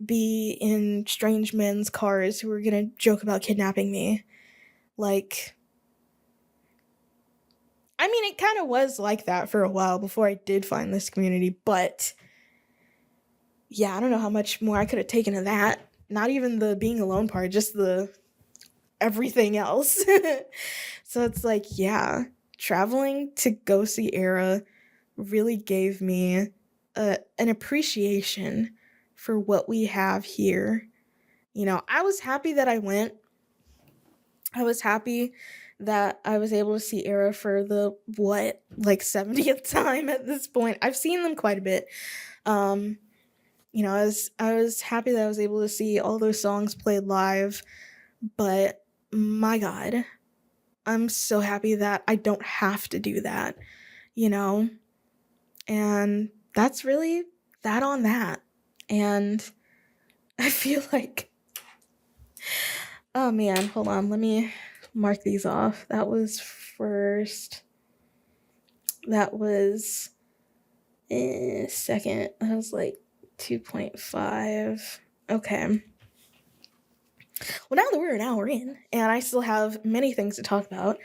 be in strange men's cars who were gonna joke about kidnapping me. Like, I mean, it kind of was like that for a while before I did find this community, but yeah, I don't know how much more I could have taken of that. Not even the being alone part, just the everything else. So it's like, yeah, traveling to go see ERRA really gave me an appreciation for what we have here. You know, I was happy that I went. I was happy that I was able to see ERRA for the, 70th time at this point. I've seen them quite a bit. You know, I was happy that I was able to see all those songs played live, but my God, I'm so happy that I don't have to do that, you know? And that's really that on that. And I feel like Oh man, hold on. Let me mark these off. That was first. That was second. That was like 2.5. Okay. Well, now that we're an hour in, and I still have many things to talk about,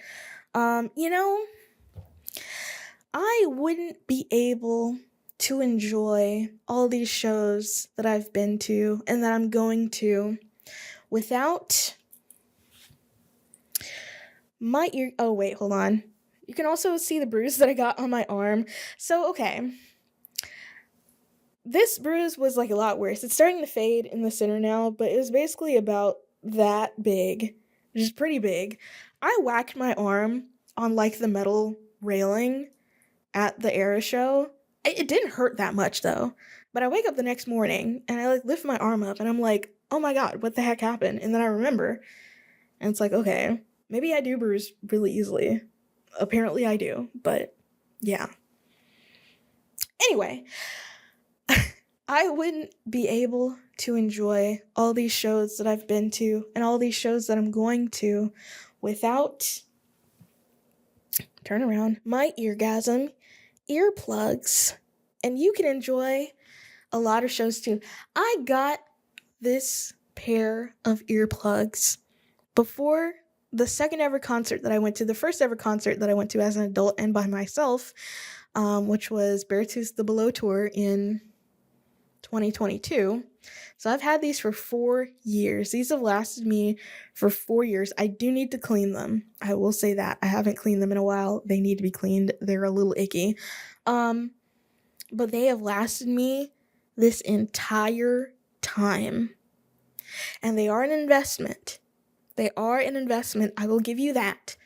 you know, I wouldn't be able to enjoy all these shows that I've been to and that I'm going to without my ear. Oh, wait, hold on. You can also see the bruise that I got on my arm. So, okay. This bruise was like a lot worse. It's starting to fade in the center now, but it was basically about that big, which is pretty big. I whacked my arm on like the metal railing at the ERRA show. It didn't hurt that much though. But I wake up the next morning and I like lift my arm up and I'm like, oh my god, what the heck happened? And then I remember. And it's like, okay, maybe I do bruise really easily. Apparently I do, but yeah. Anyway, I wouldn't be able to enjoy all these shows that I've been to and all these shows that I'm going to without, turn around, my eargasm, earplugs, and you can enjoy a lot of shows too. I got this pair of earplugs before the second ever concert that I went to, the first ever concert that I went to as an adult and by myself, which was Beartooth the Below Tour in 2022. So I've had these for 4 years. These have lasted me for 4 years. I do need to clean them. I will say that. I haven't cleaned them in a while. They need to be cleaned. They're a little icky. But they have lasted me this entire time. And they are an investment. They are an investment. I will give you that.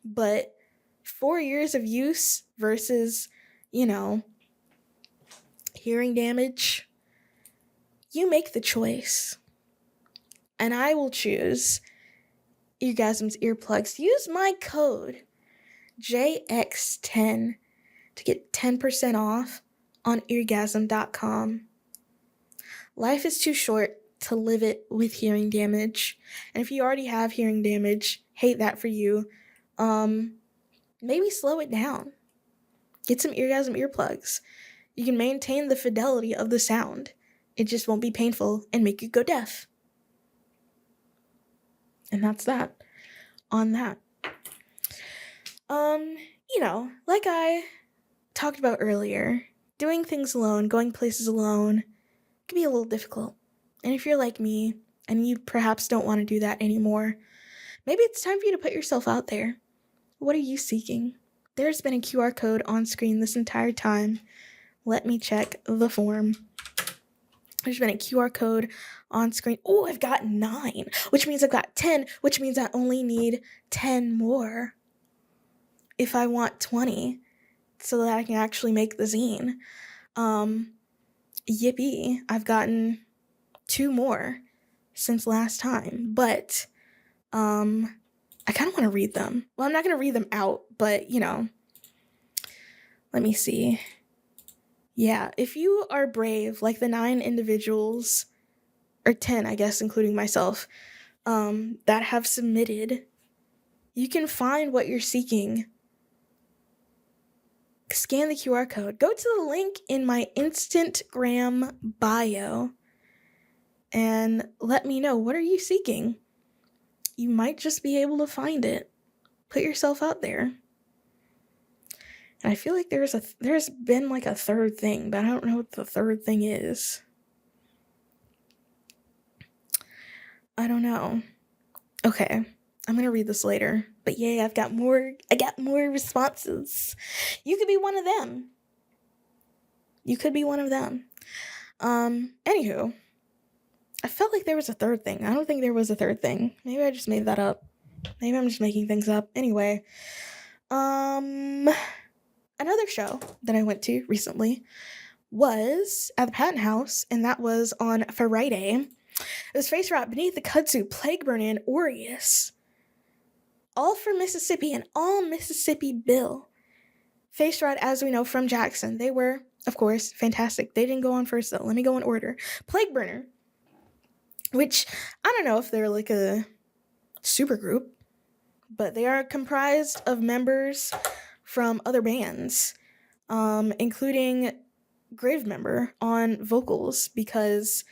But 4 years of use versus, hearing damage, you make the choice. And I will choose Eargasm's earplugs. Use my code JX10 to get 10% off on eargasm.com. Life is too short to live it with hearing damage. And if you already have hearing damage, hate that for you. Maybe slow it down. Get some Eargasm earplugs. You can maintain the fidelity of the sound. It just won't be painful and make you go deaf. And that's that. On that. Like I talked about earlier, doing things alone, going places alone, can be a little difficult. And if you're like me, and you perhaps don't want to do that anymore, maybe it's time for you to put yourself out there. What are you seeking? There's been a QR code on screen this entire time. Let me check the form. There's been a QR code on screen. Oh, I've got 9, which means I've got 10, which means I only need 10 more if I want 20 so that I can actually make the zine. Yippee, I've gotten 2 more since last time, but I kind of want to read them. Well, I'm not going to read them out, but, let me see. Yeah, if you are brave, like the 9 individuals, or 10, I guess, including myself, that have submitted, you can find what you're seeking. Scan the QR code. Go to the link in my Instagram bio and let me know, what are you seeking? You might just be able to find it. Put yourself out there. And I feel like there's been like a third thing, but I don't know what the third thing is. I don't know. Okay, I'm gonna read this later. But yay, I got more responses. You could be one of them. Anywho, I felt like there was a third thing. I don't think there was a third thing. Maybe I just made that up. Maybe I'm just making things up. Anyway, another show that I went to recently was at the Patton House, and that was on Friday. It was Facerot, Beneath the Kudzu, Plague Burner, and Aureus. All from Mississippi and all Mississippi Bill. Facerot, as we know from Jackson, they were, of course, fantastic. They didn't go on first, though. Let me go in order. Plague Burner, which I don't know if they're like a supergroup, but they are comprised of members from other bands, including Grave Member on vocals, because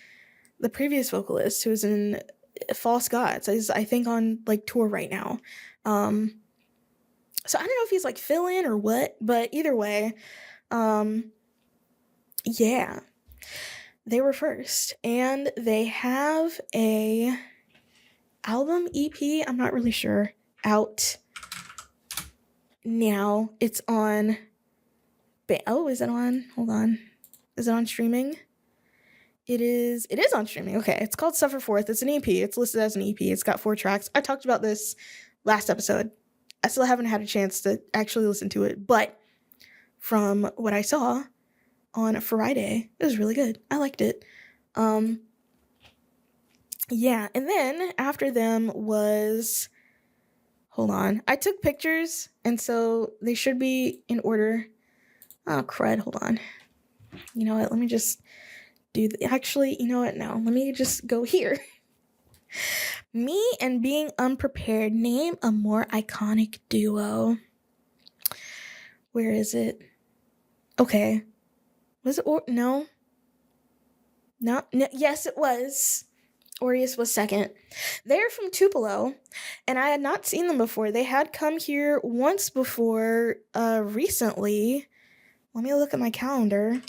the previous vocalist, who was in False Gods, is I think on like tour right now. So I don't know if he's like fill in or what, but either way, yeah, they were first, and they have a album EP, I'm not really sure, out now. It's on, is it on? Hold on. Is it on streaming? It is on streaming. Okay, it's called Suffer Forth. It's an EP. It's listed as an EP. It's got 4 tracks. I talked about this last episode. I still haven't had a chance to actually listen to it, but from what I saw on Friday, it was really good. I liked it. Yeah, and then after them was, hold on, I took pictures, and so they should be in order. Oh, crud, hold on. You know what, let me just actually, you know what, no, let me just go here. Me and Being Unprepared, name a more iconic duo. Where is it? Okay. Was it, no, yes, it was. Aureus was second. They're from Tupelo, and I had not seen them before. They had come here once before, recently. Let me look at my calendar.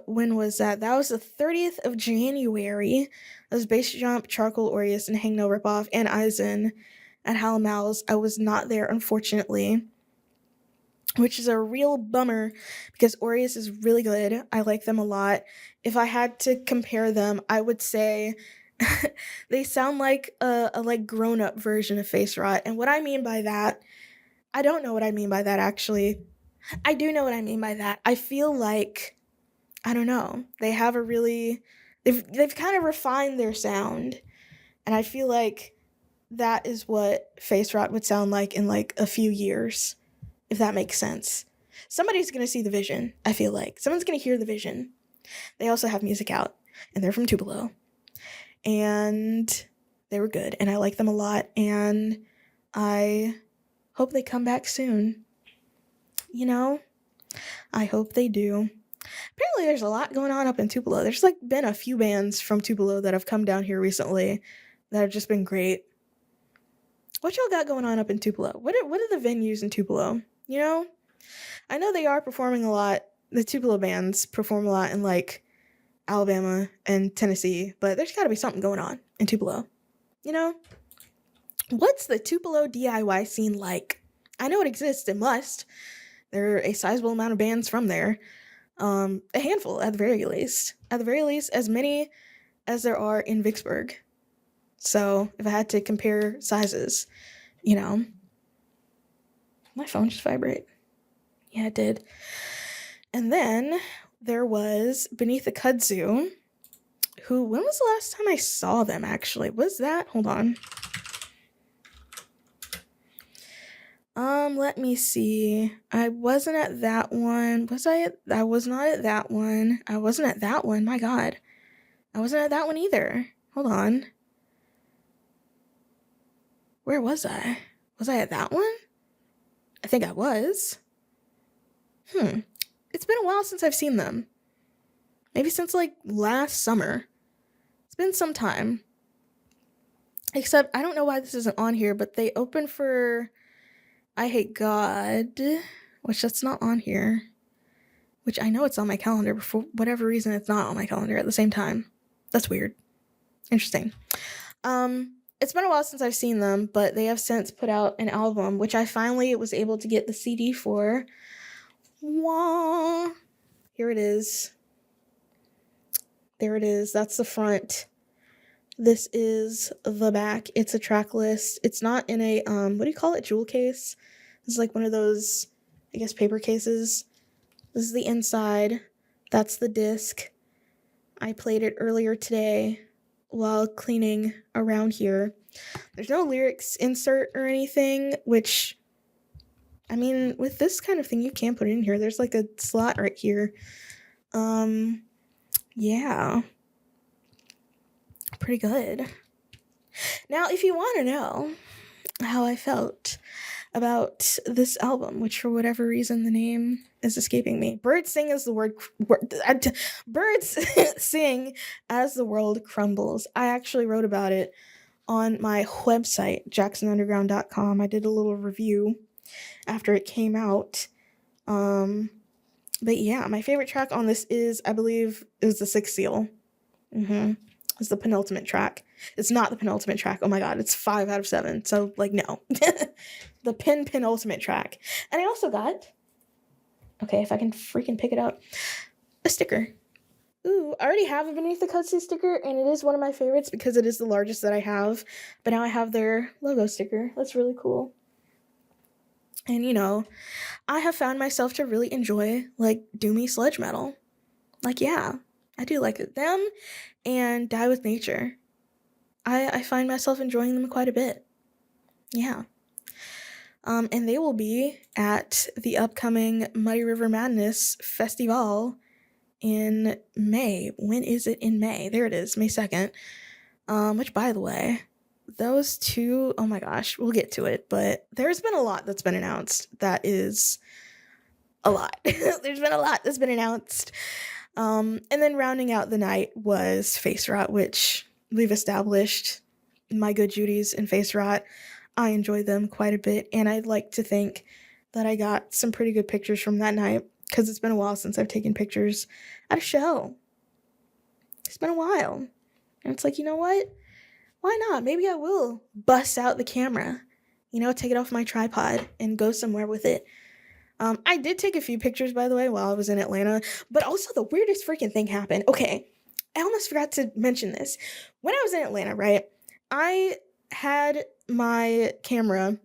When was that? That was the 30th of January. It was Bass Jump, Charcoal, Aureus, and Hang No Ripoff, and Eisen at Hal Mal's. I was not there, unfortunately, which is a real bummer because Aureus is really good. I like them a lot. If I had to compare them, I would say they sound like a like grown-up version of Facerot. And what I mean by that, I don't know what I mean by that, actually. I do know what I mean by that. I feel like, I don't know, they have a really, they've kind of refined their sound. And I feel like that is what Facerot would sound like in like a few years, if that makes sense. Somebody's going to see the vision, I feel like. Someone's going to hear the vision. They also have music out, and they're from Tupelo. And they were good, and I like them a lot, and I hope they come back soon. You know? I hope they do. Apparently there's a lot going on up in Tupelo. There's like been a few bands from Tupelo that have come down here recently that have just been great. What y'all got going on up in Tupelo? What are the venues in Tupelo? You know? I know they are performing a lot. The Tupelo bands perform a lot in like Alabama and Tennessee, but there's got to be something going on in Tupelo. You know? What's the Tupelo DIY scene like? I know it exists. It must. There are a sizable amount of bands from there. A handful, at the very least. At the very least, as many as there are in Vicksburg. So, if I had to compare sizes, you know. My phone just vibrated. Yeah, it did. And then there was Beneath the Kudzu, who, when was the last time I saw them, actually? Was that? Hold on. Let me see. I wasn't at that one. Was I? I was not at that one. I wasn't at that one. My God. I wasn't at that one either. Hold on. Where was I? Was I at that one? I think I was. It's been a while since I've seen them. Maybe since like last summer. It's been some time. Except, I don't know why this isn't on here, but they opened for I Hate God, which that's not on here. Which I know it's on my calendar, but for whatever reason it's not on my calendar at the same time. That's weird. Interesting. It's been a while since I've seen them, but they have since put out an album, which I finally was able to get the CD for. Wah! Here it is. There it is. That's the front. This is the back. It's a track list. It's not in a, what do you call it? Jewel case? It's like one of those, I guess, paper cases. This is the inside. That's the disc. I played it earlier today while cleaning around here. There's no lyrics insert or anything, which, I mean, with this kind of thing, you can put it in here. There's like a slot right here. Yeah. Pretty good. Now, if you want to know how I felt about this album, which for whatever reason the name is escaping me. Birds sing as the birds sing as the world crumbles. I actually wrote about it on my website, jacksonunderground.com. I did a little review after it came out. But yeah, my favorite track on this is, I believe, it was the Sixth Seal. It's the penultimate track. It's not the penultimate track. Oh my god, it's 5 out of 7. So, like, no. The penultimate track. And I also got, okay, if I can freaking pick it up, a sticker. Ooh, I already have a Beneath the Cutscene sticker, and it is one of my favorites because it is the largest that I have. But now I have their logo sticker. That's really cool. And, you know, I have found myself to really enjoy, like, doomy sludge metal. Like, yeah, I do like it. Them and Die With Nature. I find myself enjoying them quite a bit. Yeah. And they will be at the upcoming Muddy River Madness Festival in May. When is it in May? There it is, May 2nd. Which, by the way, those two, oh my gosh, we'll get to it, but there's been a lot that's been announced. That is a lot. There's been a lot that's been announced. And then rounding out the night was Facerot, which we've established. My good Judies and Facerot, I enjoy them quite a bit, and I'd like to think that I got some pretty good pictures from that night, because it's been a while since I've taken pictures at a show. It's been a while. And it's like, you know what? Why not? Maybe I will bust out the camera, you know, take it off my tripod and go somewhere with it. I did take a few pictures, by the way, while I was in Atlanta, but also the weirdest freaking thing happened. Okay, I almost forgot to mention this. When I was in Atlanta, right, I had my camera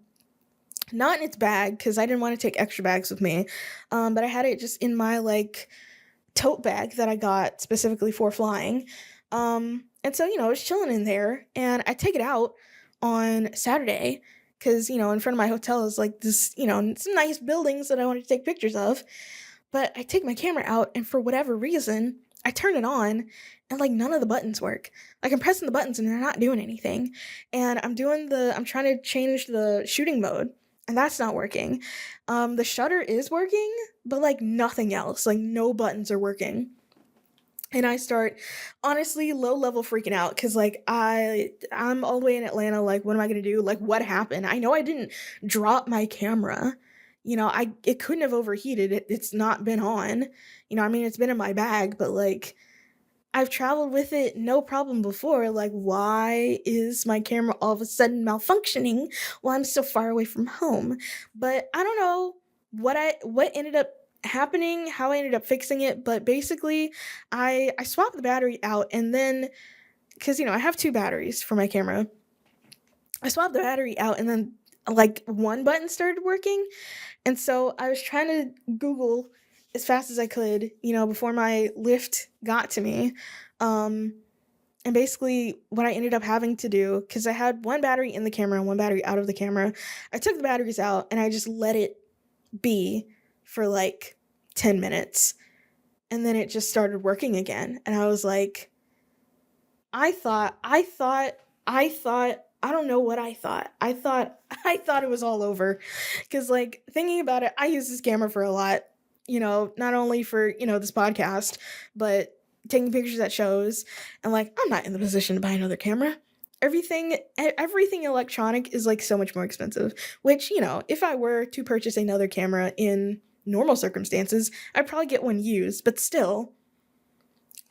not in its bag because I didn't want to take extra bags with me, but I had it just in my, like, tote bag that I got specifically for flying. And so, you know, I was chilling in there, and I take it out on Saturday because, you know, in front of my hotel is, like, this, you know, some nice buildings that I wanted to take pictures of. But I take my camera out, and for whatever reason, I turn it on, and, like, none of the buttons work. Like, I'm pressing the buttons, and they're not doing anything. And I'm trying to change the shooting mode, and that's not working. The shutter is working, but, like, nothing else. Like, no buttons are working. And I start, honestly, low-level freaking out, because, like, I'm all the way in Atlanta, like, what am I gonna do? Like, what happened? I know I didn't drop my camera. You know, it couldn't have overheated. It's not been on. You know, I mean, it's been in my bag, but, like, I've traveled with it no problem before. Like, why is my camera all of a sudden malfunctioning while I'm so far away from home? But I don't know what ended up happening, how I ended up fixing it, but basically I swapped the battery out, and then, because, you know, I have 2 batteries for my camera. I swapped the battery out, and then, like, one button started working. And so I was trying to Google as fast as I could, you know, before my lift got to me. And basically what I ended up having to do, because I had one battery in the camera and one battery out of the camera, I took the batteries out and I just let it be for like 10 minutes. And then it just started working again. And I was like, I don't know what I thought. I thought it was all over. Because, like, thinking about it, I use this camera for a lot, you know, not only for, you know, this podcast, but taking pictures at shows. And, like, I'm not in the position to buy another camera. Everything electronic is, like, so much more expensive. Which, you know, if I were to purchase another camera in normal circumstances, I'd probably get one used. But still,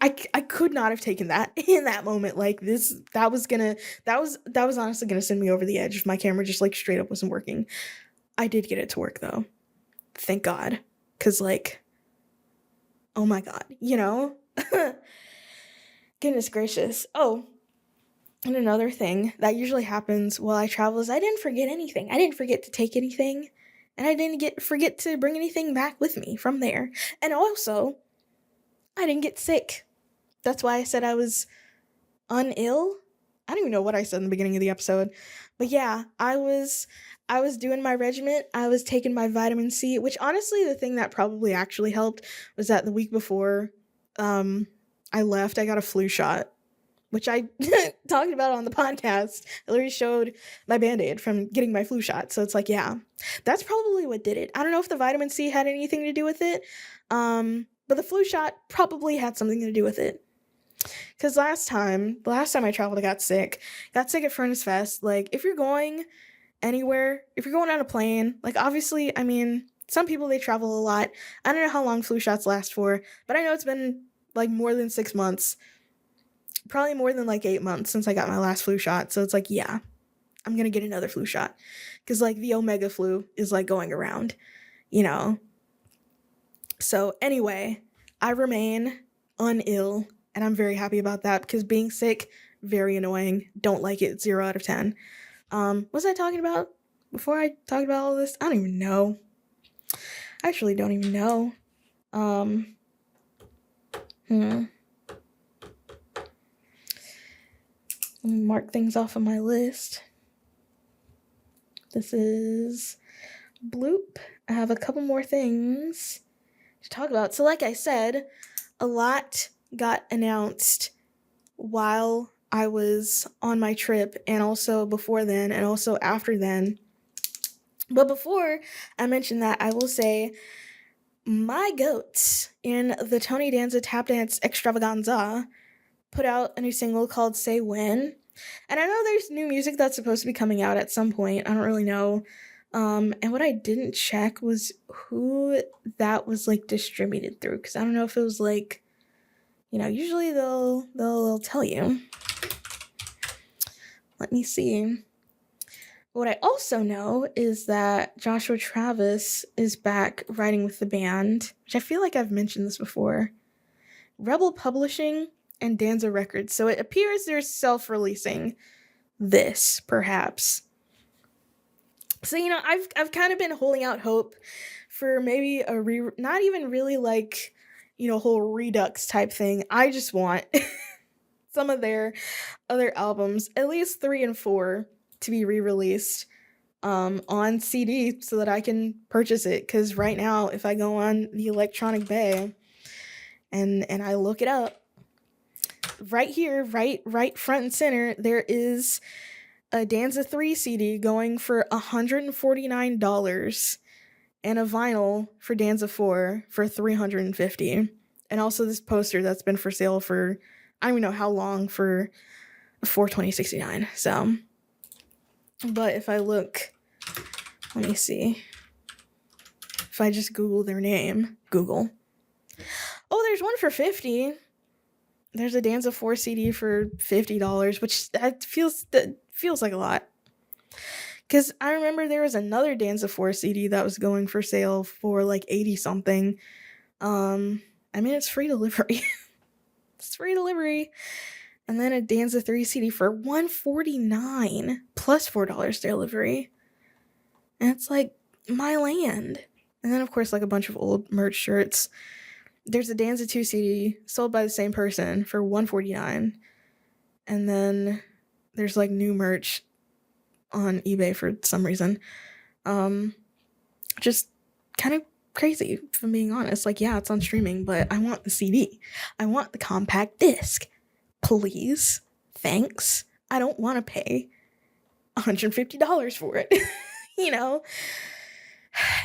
I could not have taken that in that moment. Like, that was honestly gonna send me over the edge if my camera just, like, straight up wasn't working. I did get it to work, though. Thank God. 'Cause, like, oh my God, you know? Goodness gracious. Oh, and another thing that usually happens while I travel is I didn't forget anything. I didn't forget to take anything, and I didn't forget to bring anything back with me from there. And also, I didn't get sick. That's why I said I was unill. I don't even know what I said in the beginning of the episode. But yeah, I was doing my regimen. I was taking my vitamin C, which honestly, the thing that probably actually helped was that the week before I left, I got a flu shot. which I talked about on the podcast. I literally showed my Band-Aid from getting my flu shot. So it's like, yeah, that's probably what did it. I don't know if the vitamin C had anything to do with it, but the flu shot probably had something to do with it. Because the last time I traveled, I got sick at Furnace Fest. Like, if you're going anywhere, if you're going on a plane, like, obviously, I mean, some people, they travel a lot. I don't know how long flu shots last for, but I know it's been like more than 6 months, probably more than like 8 months since I got my last flu shot. So it's like, yeah, I'm gonna get another flu shot because like the Omega flu is like going around, you know. So anyway, I remain unill, and I'm very happy about that because being sick, very annoying. Don't like it. 0 out of 10. What was I talking about before I talked about all this? I don't even know. I actually don't even know. Let me mark things off on my list. This is bloop. I have a couple more things to talk about. So like I said, a lot got announced while I was on my trip, and also before then, and also after then. But before I mention that, I will say my goats in the Tony Danza Tapdance Extravaganza put out a new single called Say When. And I know there's new music that's supposed to be coming out at some point. I don't really know. And what I didn't check was who that was like distributed through, because I don't know if it was like, you know, usually they'll tell you. Let me see. What I also know is that Joshua Travis is back writing with the band, which I feel like I've mentioned this before. Rebel Publishing and Danza Records. So it appears they're self-releasing this, perhaps. So, you know, I've kind of been holding out hope for maybe not even really like, you know, whole Redux type thing. I just want some of their other albums, at least 3 and 4, to be re-released on CD so that I can purchase it. Because right now, if I go on the Electronic Bay and I look it up, right here, right front and center, there is a Danza 3 CD going for $149 and a vinyl for Danza 4 for $350. And also this poster that's been for sale for I don't even know how long, for $420.69. So, but if I look, let me see. If I just Google their name, Google. Oh, there's one for $50. There's a Danza 4 CD for $50, which that feels like a lot. Because I remember there was another Danza 4 CD that was going for sale for like 80 something. I mean, it's free delivery. It's free delivery. And then a Danza 3 CD for $149 plus $4 delivery. And it's like my land. And then, of course, like a bunch of old merch shirts. There's a Danza 2 CD sold by the same person for $149. And then there's like new merch on eBay for some reason. Just kind of crazy, if I'm being honest. Like, yeah, it's on streaming, but I want the CD. I want the compact disc. Please. Thanks. I don't want to pay $150 for it. You know?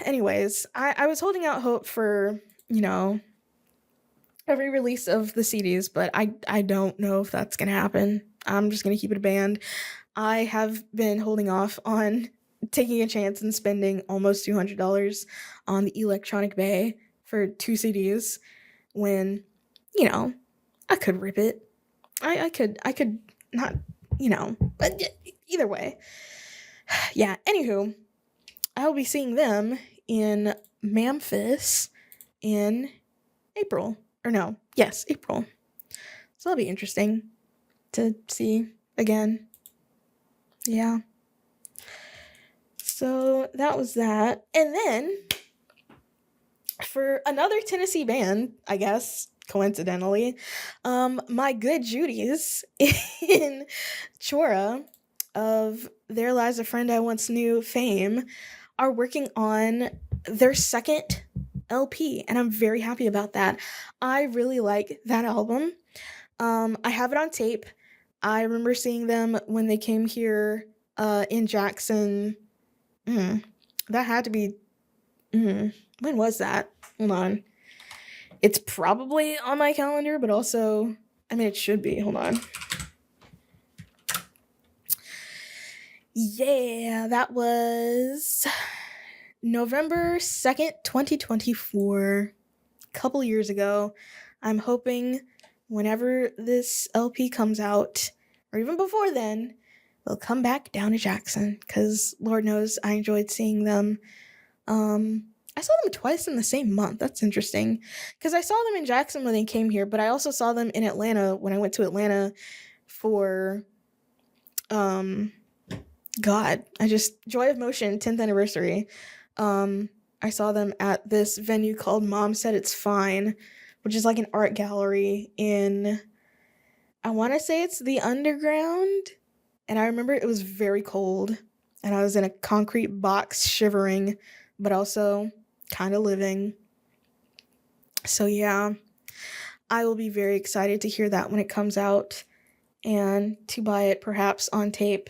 Anyways, I was holding out hope for, you know, a re-release of the CDs, but I don't know if that's going to happen. I'm just going to keep it a band. I have been holding off on taking a chance and spending almost $200 on the Electronic Bay for 2 CDs when, you know, I could rip it. I could not, you know, but either way. Yeah, anywho, I'll be seeing them in Memphis in April. Or no, yes, April. So that'll be interesting to see again. Yeah. So that was that. And then for another Tennessee band, I guess, coincidentally, my good Judies in Chora of There Lies a Friend I Once Knew fame are working on their second LP, and I'm very happy about that. I really like that album. I have it on tape. I remember seeing them when they came here in Jackson. That had to be, when was that? Hold on. It's probably on my calendar, but also, I mean, it should be. Hold on. Yeah, that was November 2nd, 2024. A couple years ago. I'm hoping whenever this LP comes out, or even before then, they'll come back down to Jackson, because Lord knows I enjoyed seeing them. I saw them twice in the same month. That's interesting, because I saw them in Jackson when they came here, but I also saw them in Atlanta when I went to Atlanta for Joy of Motion 10th anniversary. I saw them at this venue called Mom Said It's Fine, which is like an art gallery in, I want to say it's the Underground. And I remember it was very cold, and I was in a concrete box shivering, but also kind of living. So yeah, I will be very excited to hear that when it comes out, and to buy it perhaps on tape.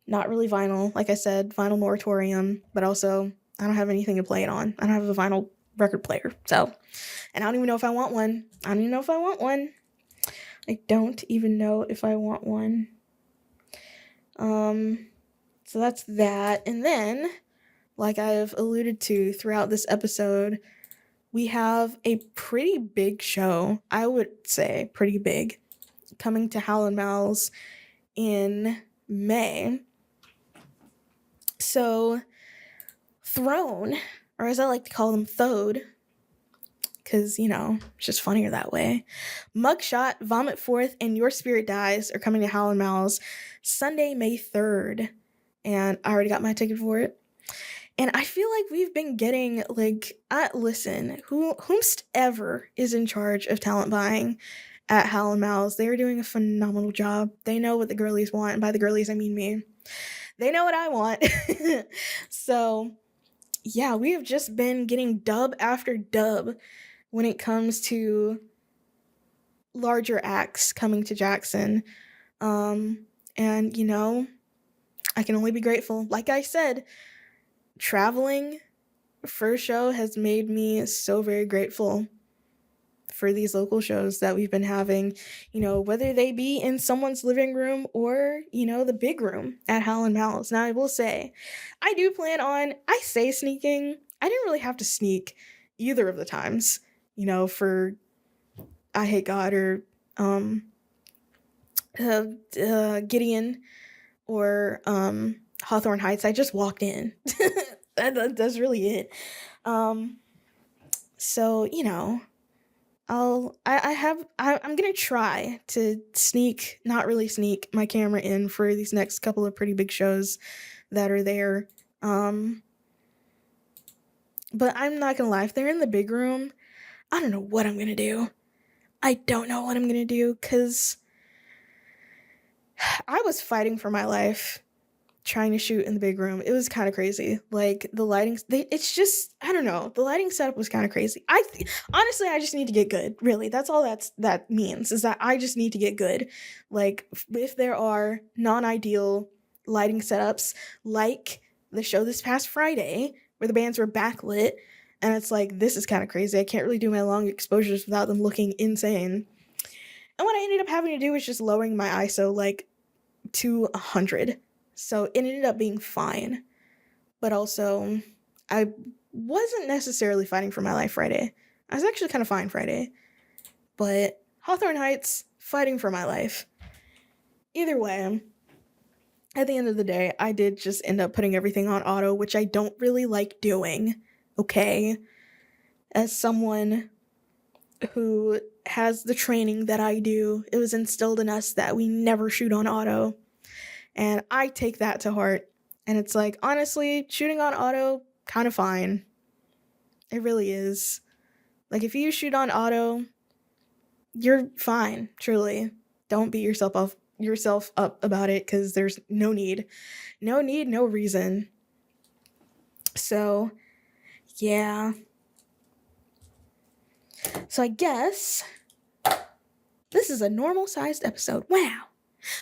Not really vinyl, like I said, vinyl moratorium, but also I don't have anything to play it on. I don't have a vinyl record player, so, and I don't even know if I want one. I don't even know if I want one. So that's that. And then, like I've alluded to throughout this episode, we have a pretty big show, I would say pretty big, coming to Howlin' Mal's in May. So, Throne, or as I like to call them, Thode, because, it's just funnier that way. Mugshot, Vomit Forth, and Your Spirit Dies are coming to Howlin' Mal's Sunday, May 3rd. And I already got my ticket for it. And I feel like we've been getting, listen, whomsoever is in charge of talent buying at Howlin' Mal's, they are doing a phenomenal job. They know what the girlies want, and by the girlies, I mean me. They know what I want. So, yeah, we have just been getting dub after dub when it comes to larger acts coming to Jackson. And, I can only be grateful. Like I said, traveling for a show has made me so very grateful for these local shows that we've been having, whether they be in someone's living room or, the big room at Howlin' Mal's. Now, I will say, I do plan on, I say sneaking. I didn't really have to sneak either of the times, for I Hate God or Gideon or Hawthorne Heights. I just walked in. That's really it. So, I'm gonna try to not really sneak my camera in for these next couple of pretty big shows that are there. But I'm not gonna lie, if they're in the big room, I don't know what I'm gonna do. I don't know what I'm gonna do, because I was fighting for my life trying to shoot in the big room. It was kind of crazy. Like, the lighting, it's just, I don't know. The lighting setup was kind of crazy. Honestly, I just need to get good. Really, that's all that means, is that I just need to get good. Like, if there are non-ideal lighting setups, like the show this past Friday, where the bands were backlit, and it's like, this is kind of crazy. I can't really do my long exposures without them looking insane. And what I ended up having to do was just lowering my ISO, to 100. So it ended up being fine. But also, I wasn't necessarily fighting for my life Friday. I was actually kind of fine Friday. But Hawthorne Heights, fighting for my life. Either way, at the end of the day, I did just end up putting everything on auto, which I don't really like doing, okay? As someone who has the training that I do, it was instilled in us that we never shoot on auto. And I take that to heart. And it's like, honestly, shooting on auto, kind of fine. It really is. Like, if you shoot on auto, you're fine, truly. Don't beat yourself up about it, because there's no need. No need, no reason. So, yeah. So I guess this is a normal-sized episode. Wow.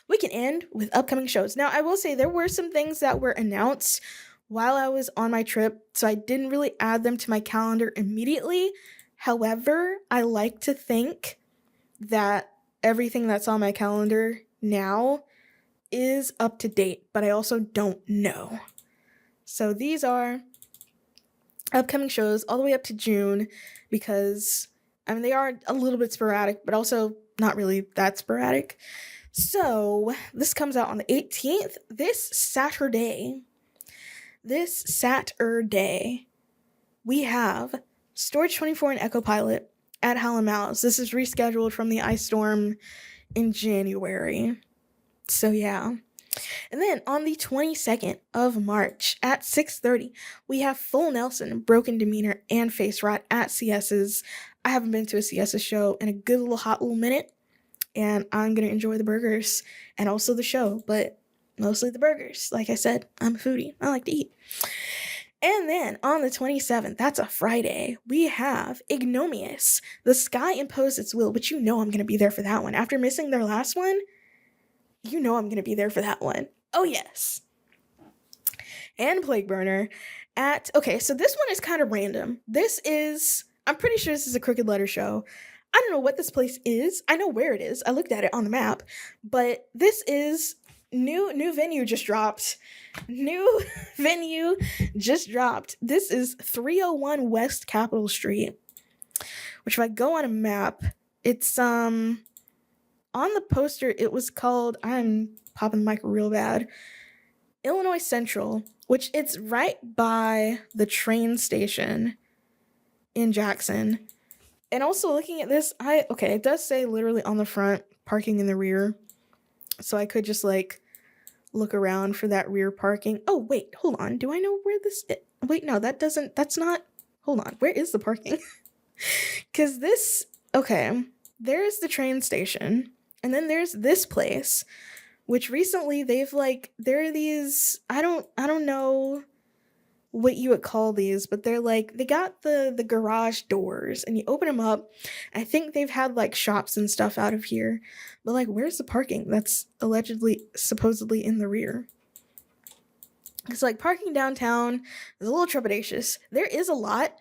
we can end with upcoming shows. Now, I will say there were some things that were announced while I was on my trip, so I didn't really add them to my calendar immediately. However, I like to think that everything that's on my calendar now is up to date, but I also don't know. So these are upcoming shows all the way up to June because, I mean, they are a little bit sporadic, but also not really that sporadic. So this comes out on the 18th, this Saturday, we have Storage 24 and Echo Pilot at Howlin' Mouse. This is rescheduled from the ice storm in January. So yeah. And then on the 22nd of March at 6:30, we have Full Nelson, Broken Demeanor, and Facerot at CS's. I haven't been to a CS's show in a good little hot little minute, and I'm going to enjoy the burgers and also the show, but mostly the burgers. Like I said, I'm a foodie. I like to eat. And then on the 27th, that's a Friday, we have Ignominious. The Sky Imposed Its Will, but you know I'm going to be there for that one. After missing their last one, you know I'm going to be there for that one. Oh, yes. And Plague Burner okay, so this one is kind of random. I'm pretty sure this is a Crooked Letter show. I don't know what this place is. I know where it is. I looked at it on the map. But this is new venue just dropped. New venue just dropped. This is 301 West Capitol Street. Which if I go on a map, it's on the poster it was called, I'm popping the mic real bad, Illinois Central, which it's right by the train station in Jackson. And also looking at this, it does say literally on the front, parking in the rear. So I could just look around for that rear parking. Oh, wait, hold on. Do I know where this is? Wait, no, that's not, hold on. Where is the parking? Because there's the train station. And then there's this place, which recently they've there are these, I don't know what you would call these, but they're they got the garage doors and you open them up. I think they've had shops and stuff out of here, but where's the parking that's supposedly in the rear? It's parking downtown is a little trepidatious. There is a lot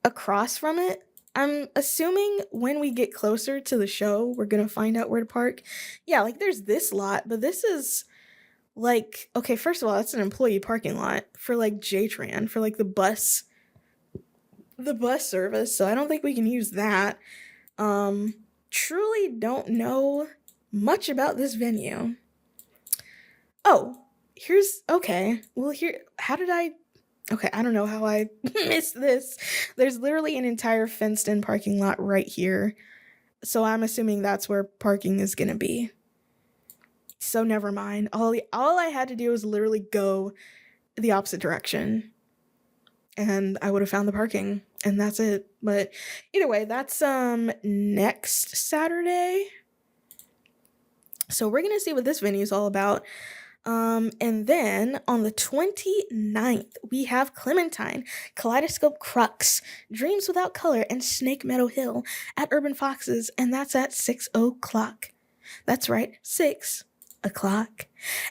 across from it. I'm assuming when we get closer to the show, we're gonna find out where to park. Yeah, there's this lot, but this is okay, first of all, it's an employee parking lot for JTran, for the bus service, so I don't think we can use that. Truly don't know much about this venue. Oh, I don't know how I missed this. There's literally an entire fenced-in parking lot right here, so I'm assuming that's where parking is gonna be. So never mind. All I had to do was literally go the opposite direction, and I would have found the parking, and that's it. But either way, that's next Saturday. So we're gonna see what this venue is all about. And then on the 29th, we have Clementine, Kaleidoscope Crux, Dreams Without Color, and Snake Meadow Hill at Urban Foxes, and that's at 6 o'clock. That's right, 6 o'clock.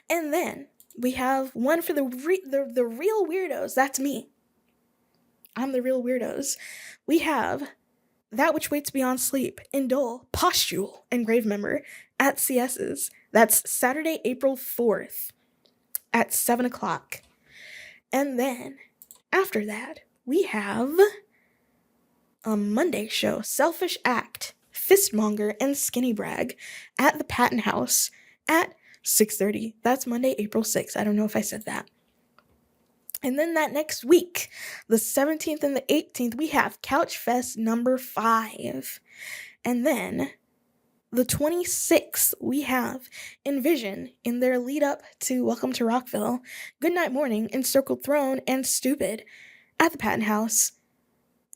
And then we have one for the real weirdos. That's me. I'm the real weirdos. We have That Which Waits Beyond Sleep, Indole, Postule, and Gravemember at CS's. That's Saturday, April 4th at 7 o'clock. And then after that, we have a Monday show, Selfish Act, Fistmonger, and Skinny Brag at the Patton House at 6:30. That's Monday, April 6th. I don't know if I said that. And then that next week, the 17th and the 18th, we have Couch Fest number 5. And then the 26th, we have Envision in their lead up to Welcome to Rockville, Goodnight Morning, Encircled Throne, and Stupid at the Patton House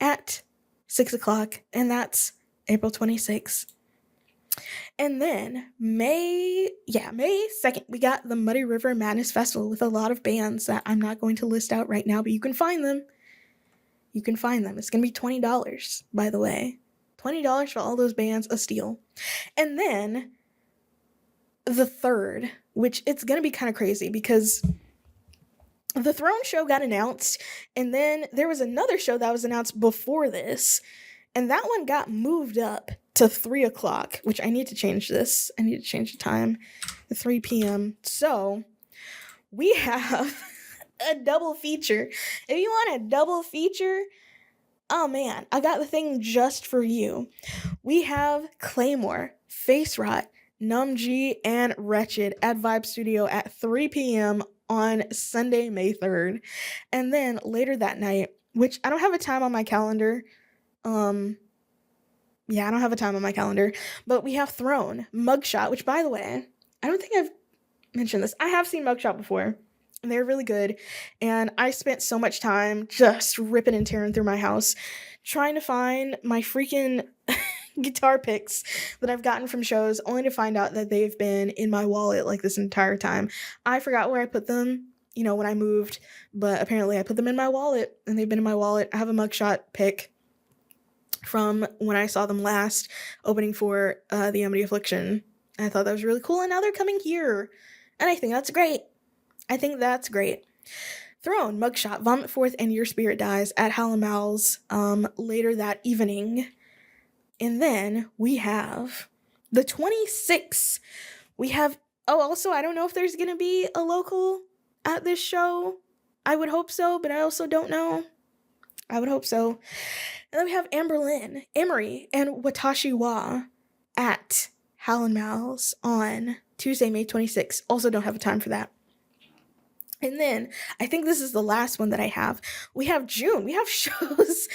at 6 o'clock. And that's April 26th. And then May 2nd, we got the Muddy River Madness Festival with a lot of bands that I'm not going to list out right now, but you can find them. It's going to be $20, by the way. $20 for all those bands, a steal. And then the 3rd, which it's going to be kind of crazy because the Throne show got announced, and then there was another show that was announced before this, and that one got moved up to 3 o'clock, which I need to change this. I need to change the time to 3 p.m. So we have a double feature. If you want a double feature, oh man, I got the thing just for you. We have Claymore, Facerot, Numg, and Wretched at Vibe Studio at 3 p.m. on Sunday, May 3rd. And then later that night, which I don't have a time on my calendar. Yeah, I don't have a time on my calendar. But we have Throne, Mugshot, which, by the way, I don't think I've mentioned this. I have seen Mugshot before, and they're really good. And I spent so much time just ripping and tearing through my house trying to find my freaking guitar picks that I've gotten from shows, only to find out that they've been in my wallet like this entire time. I forgot where I put them, when I moved, but apparently I put them in my wallet, and they've been in my wallet. I have a Mugshot pick from when I saw them last opening for the Amity Affliction. I thought that was really cool, and now they're coming here, and I think that's great. Throne, Mugshot, Vomit Forth, and Your Spirit Dies at Hal & Mal's later that evening. And then we have the 26th. We have, also, I don't know if there's going to be a local at this show. I would hope so, but I also don't know. I would hope so. And then we have Amberlynn, Emery, and Watashi Wa at Hal & Mal's on Tuesday, May 26th. Also don't have a time for that. And then, I think this is the last one that I have. We have June. We have shows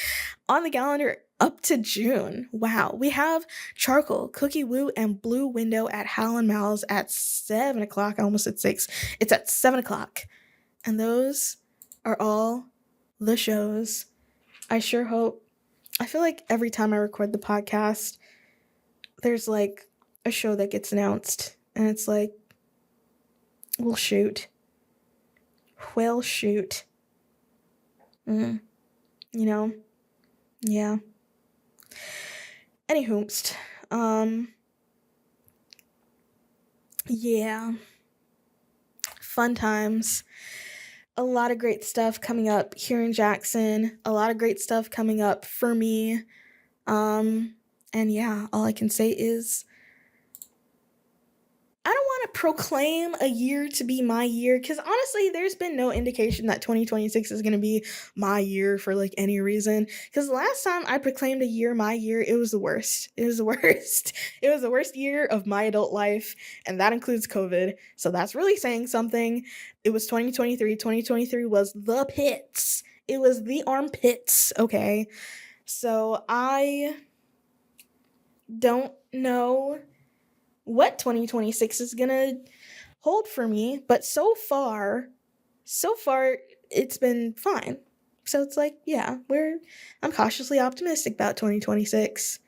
on the calendar up to June. Wow. We have Charcoal, Cookie Woo, and Blue Window at Hal & Mal's at 7 o'clock. I almost said 6. It's at 7 o'clock. And those are all the shows. I sure hope. I feel like every time I record the podcast, there's like a show that gets announced. And it's like, well, shoot. Yeah. Anyhoomst. Yeah. Fun times. A lot of great stuff coming up here in Jackson. A lot of great stuff coming up for me. And yeah, all I can say is I don't want to proclaim a year to be my year, because honestly, there's been no indication that 2026 is going to be my year for like any reason. Because last time I proclaimed a year my year, it was the worst. It was the worst. It was the worst year of my adult life, and that includes COVID. So that's really saying something. It was 2023. 2023 was the pits. It was the armpits, okay? So I don't know what 2026 is gonna hold for me, but so far it's been fine. So it's like, yeah, I'm cautiously optimistic about 2026.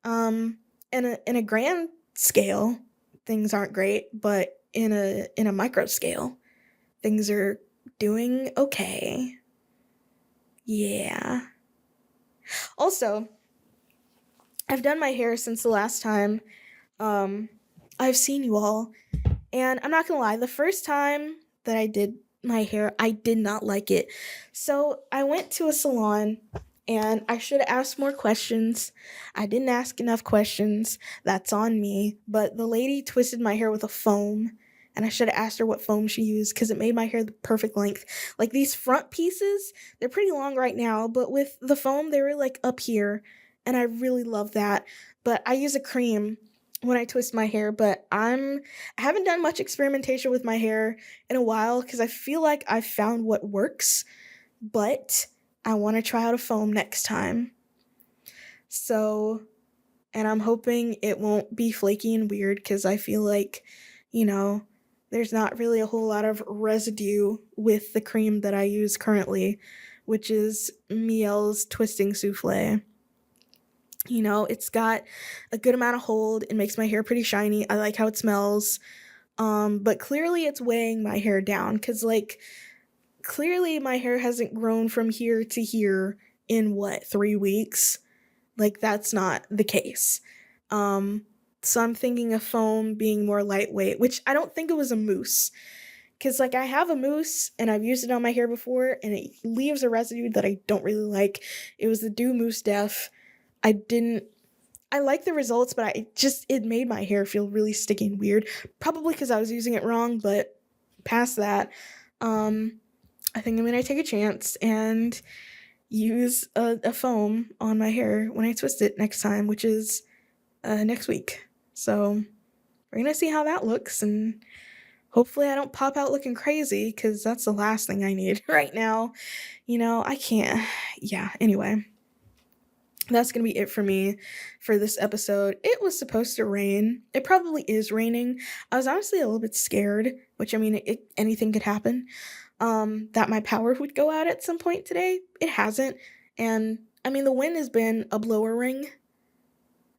In a grand scale, things aren't great, but in a micro scale, things are doing okay. Yeah. Also, I've done my hair since the last time I've seen you all, and I'm not gonna lie, the first time that I did my hair, I did not like it. So I went to a salon, and I should have asked more questions. I didn't ask enough questions. That's on me. But the lady twisted my hair with a foam, and I should have asked her what foam she used, because it made my hair the perfect length. Like, these front pieces, they're pretty long right now, but with the foam, they were like up here, and I really love that. But I use a cream when I twist my hair, but I haven't done much experimentation with my hair in a while, because I feel like I've found what works, but I want to try out a foam next time. So, and I'm hoping it won't be flaky and weird, because I feel like, there's not really a whole lot of residue with the cream that I use currently, which is Miel's Twisting Souffle. It's got a good amount of hold. It makes my hair pretty shiny. I like how it smells. But clearly it's weighing my hair down, because, clearly my hair hasn't grown from here to here in 3 weeks? Like, that's not the case. So So I'm thinking of foam being more lightweight, which I don't think it was a mousse. Because, like, I have a mousse, and I've used it on my hair before, and it leaves a residue that I don't really like. It was the Dew Mousse Def. I like the results, but it made my hair feel really sticky and weird. Probably because I was using it wrong, but past that, I think I'm going to take a chance and use a foam on my hair when I twist it next time, which is next week. So we're going to see how that looks, and hopefully I don't pop out looking crazy, because that's the last thing I need right now. I can't. Yeah, anyway. That's going to be it for me for this episode. It was supposed to rain. It probably is raining. I was honestly a little bit scared, which, I mean, anything could happen, that my power would go out at some point today. It hasn't. And, I mean, the wind has been a blower ring.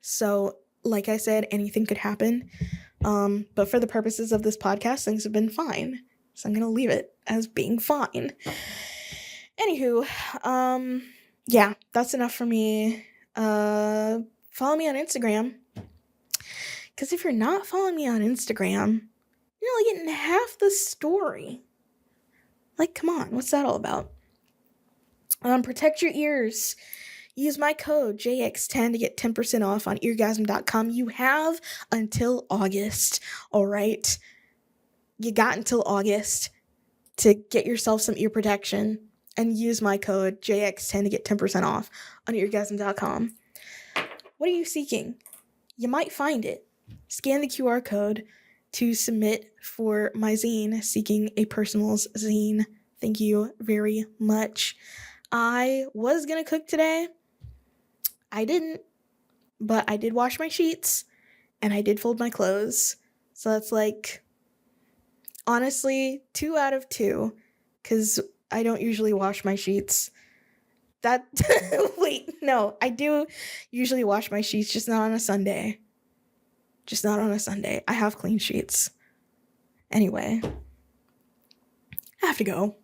So, like I said, anything could happen. But for the purposes of this podcast, things have been fine. So I'm going to leave it as being fine. Anywho, yeah, that's enough for me. Follow me on Instagram. Because if you're not following me on Instagram, you're only getting half the story. Like, come on, what's that all about? Protect your ears. Use my code JX10 to get 10% off on eargasm.com. You have until August, all right? You got until August to get yourself some ear protection and use my code JX10 to get 10% off on eargasm.com. What are you seeking? You might find it. Scan the QR code to submit for my zine, Seeking a Personals zine. Thank you very much. I was going to cook today. I didn't, but I did wash my sheets and I did fold my clothes. So that's like, honestly, 2 out of 2, because I don't usually wash my sheets. Wait, no, I do usually wash my sheets, just not on a Sunday. Just not on a Sunday. I have clean sheets. Anyway, I have to go.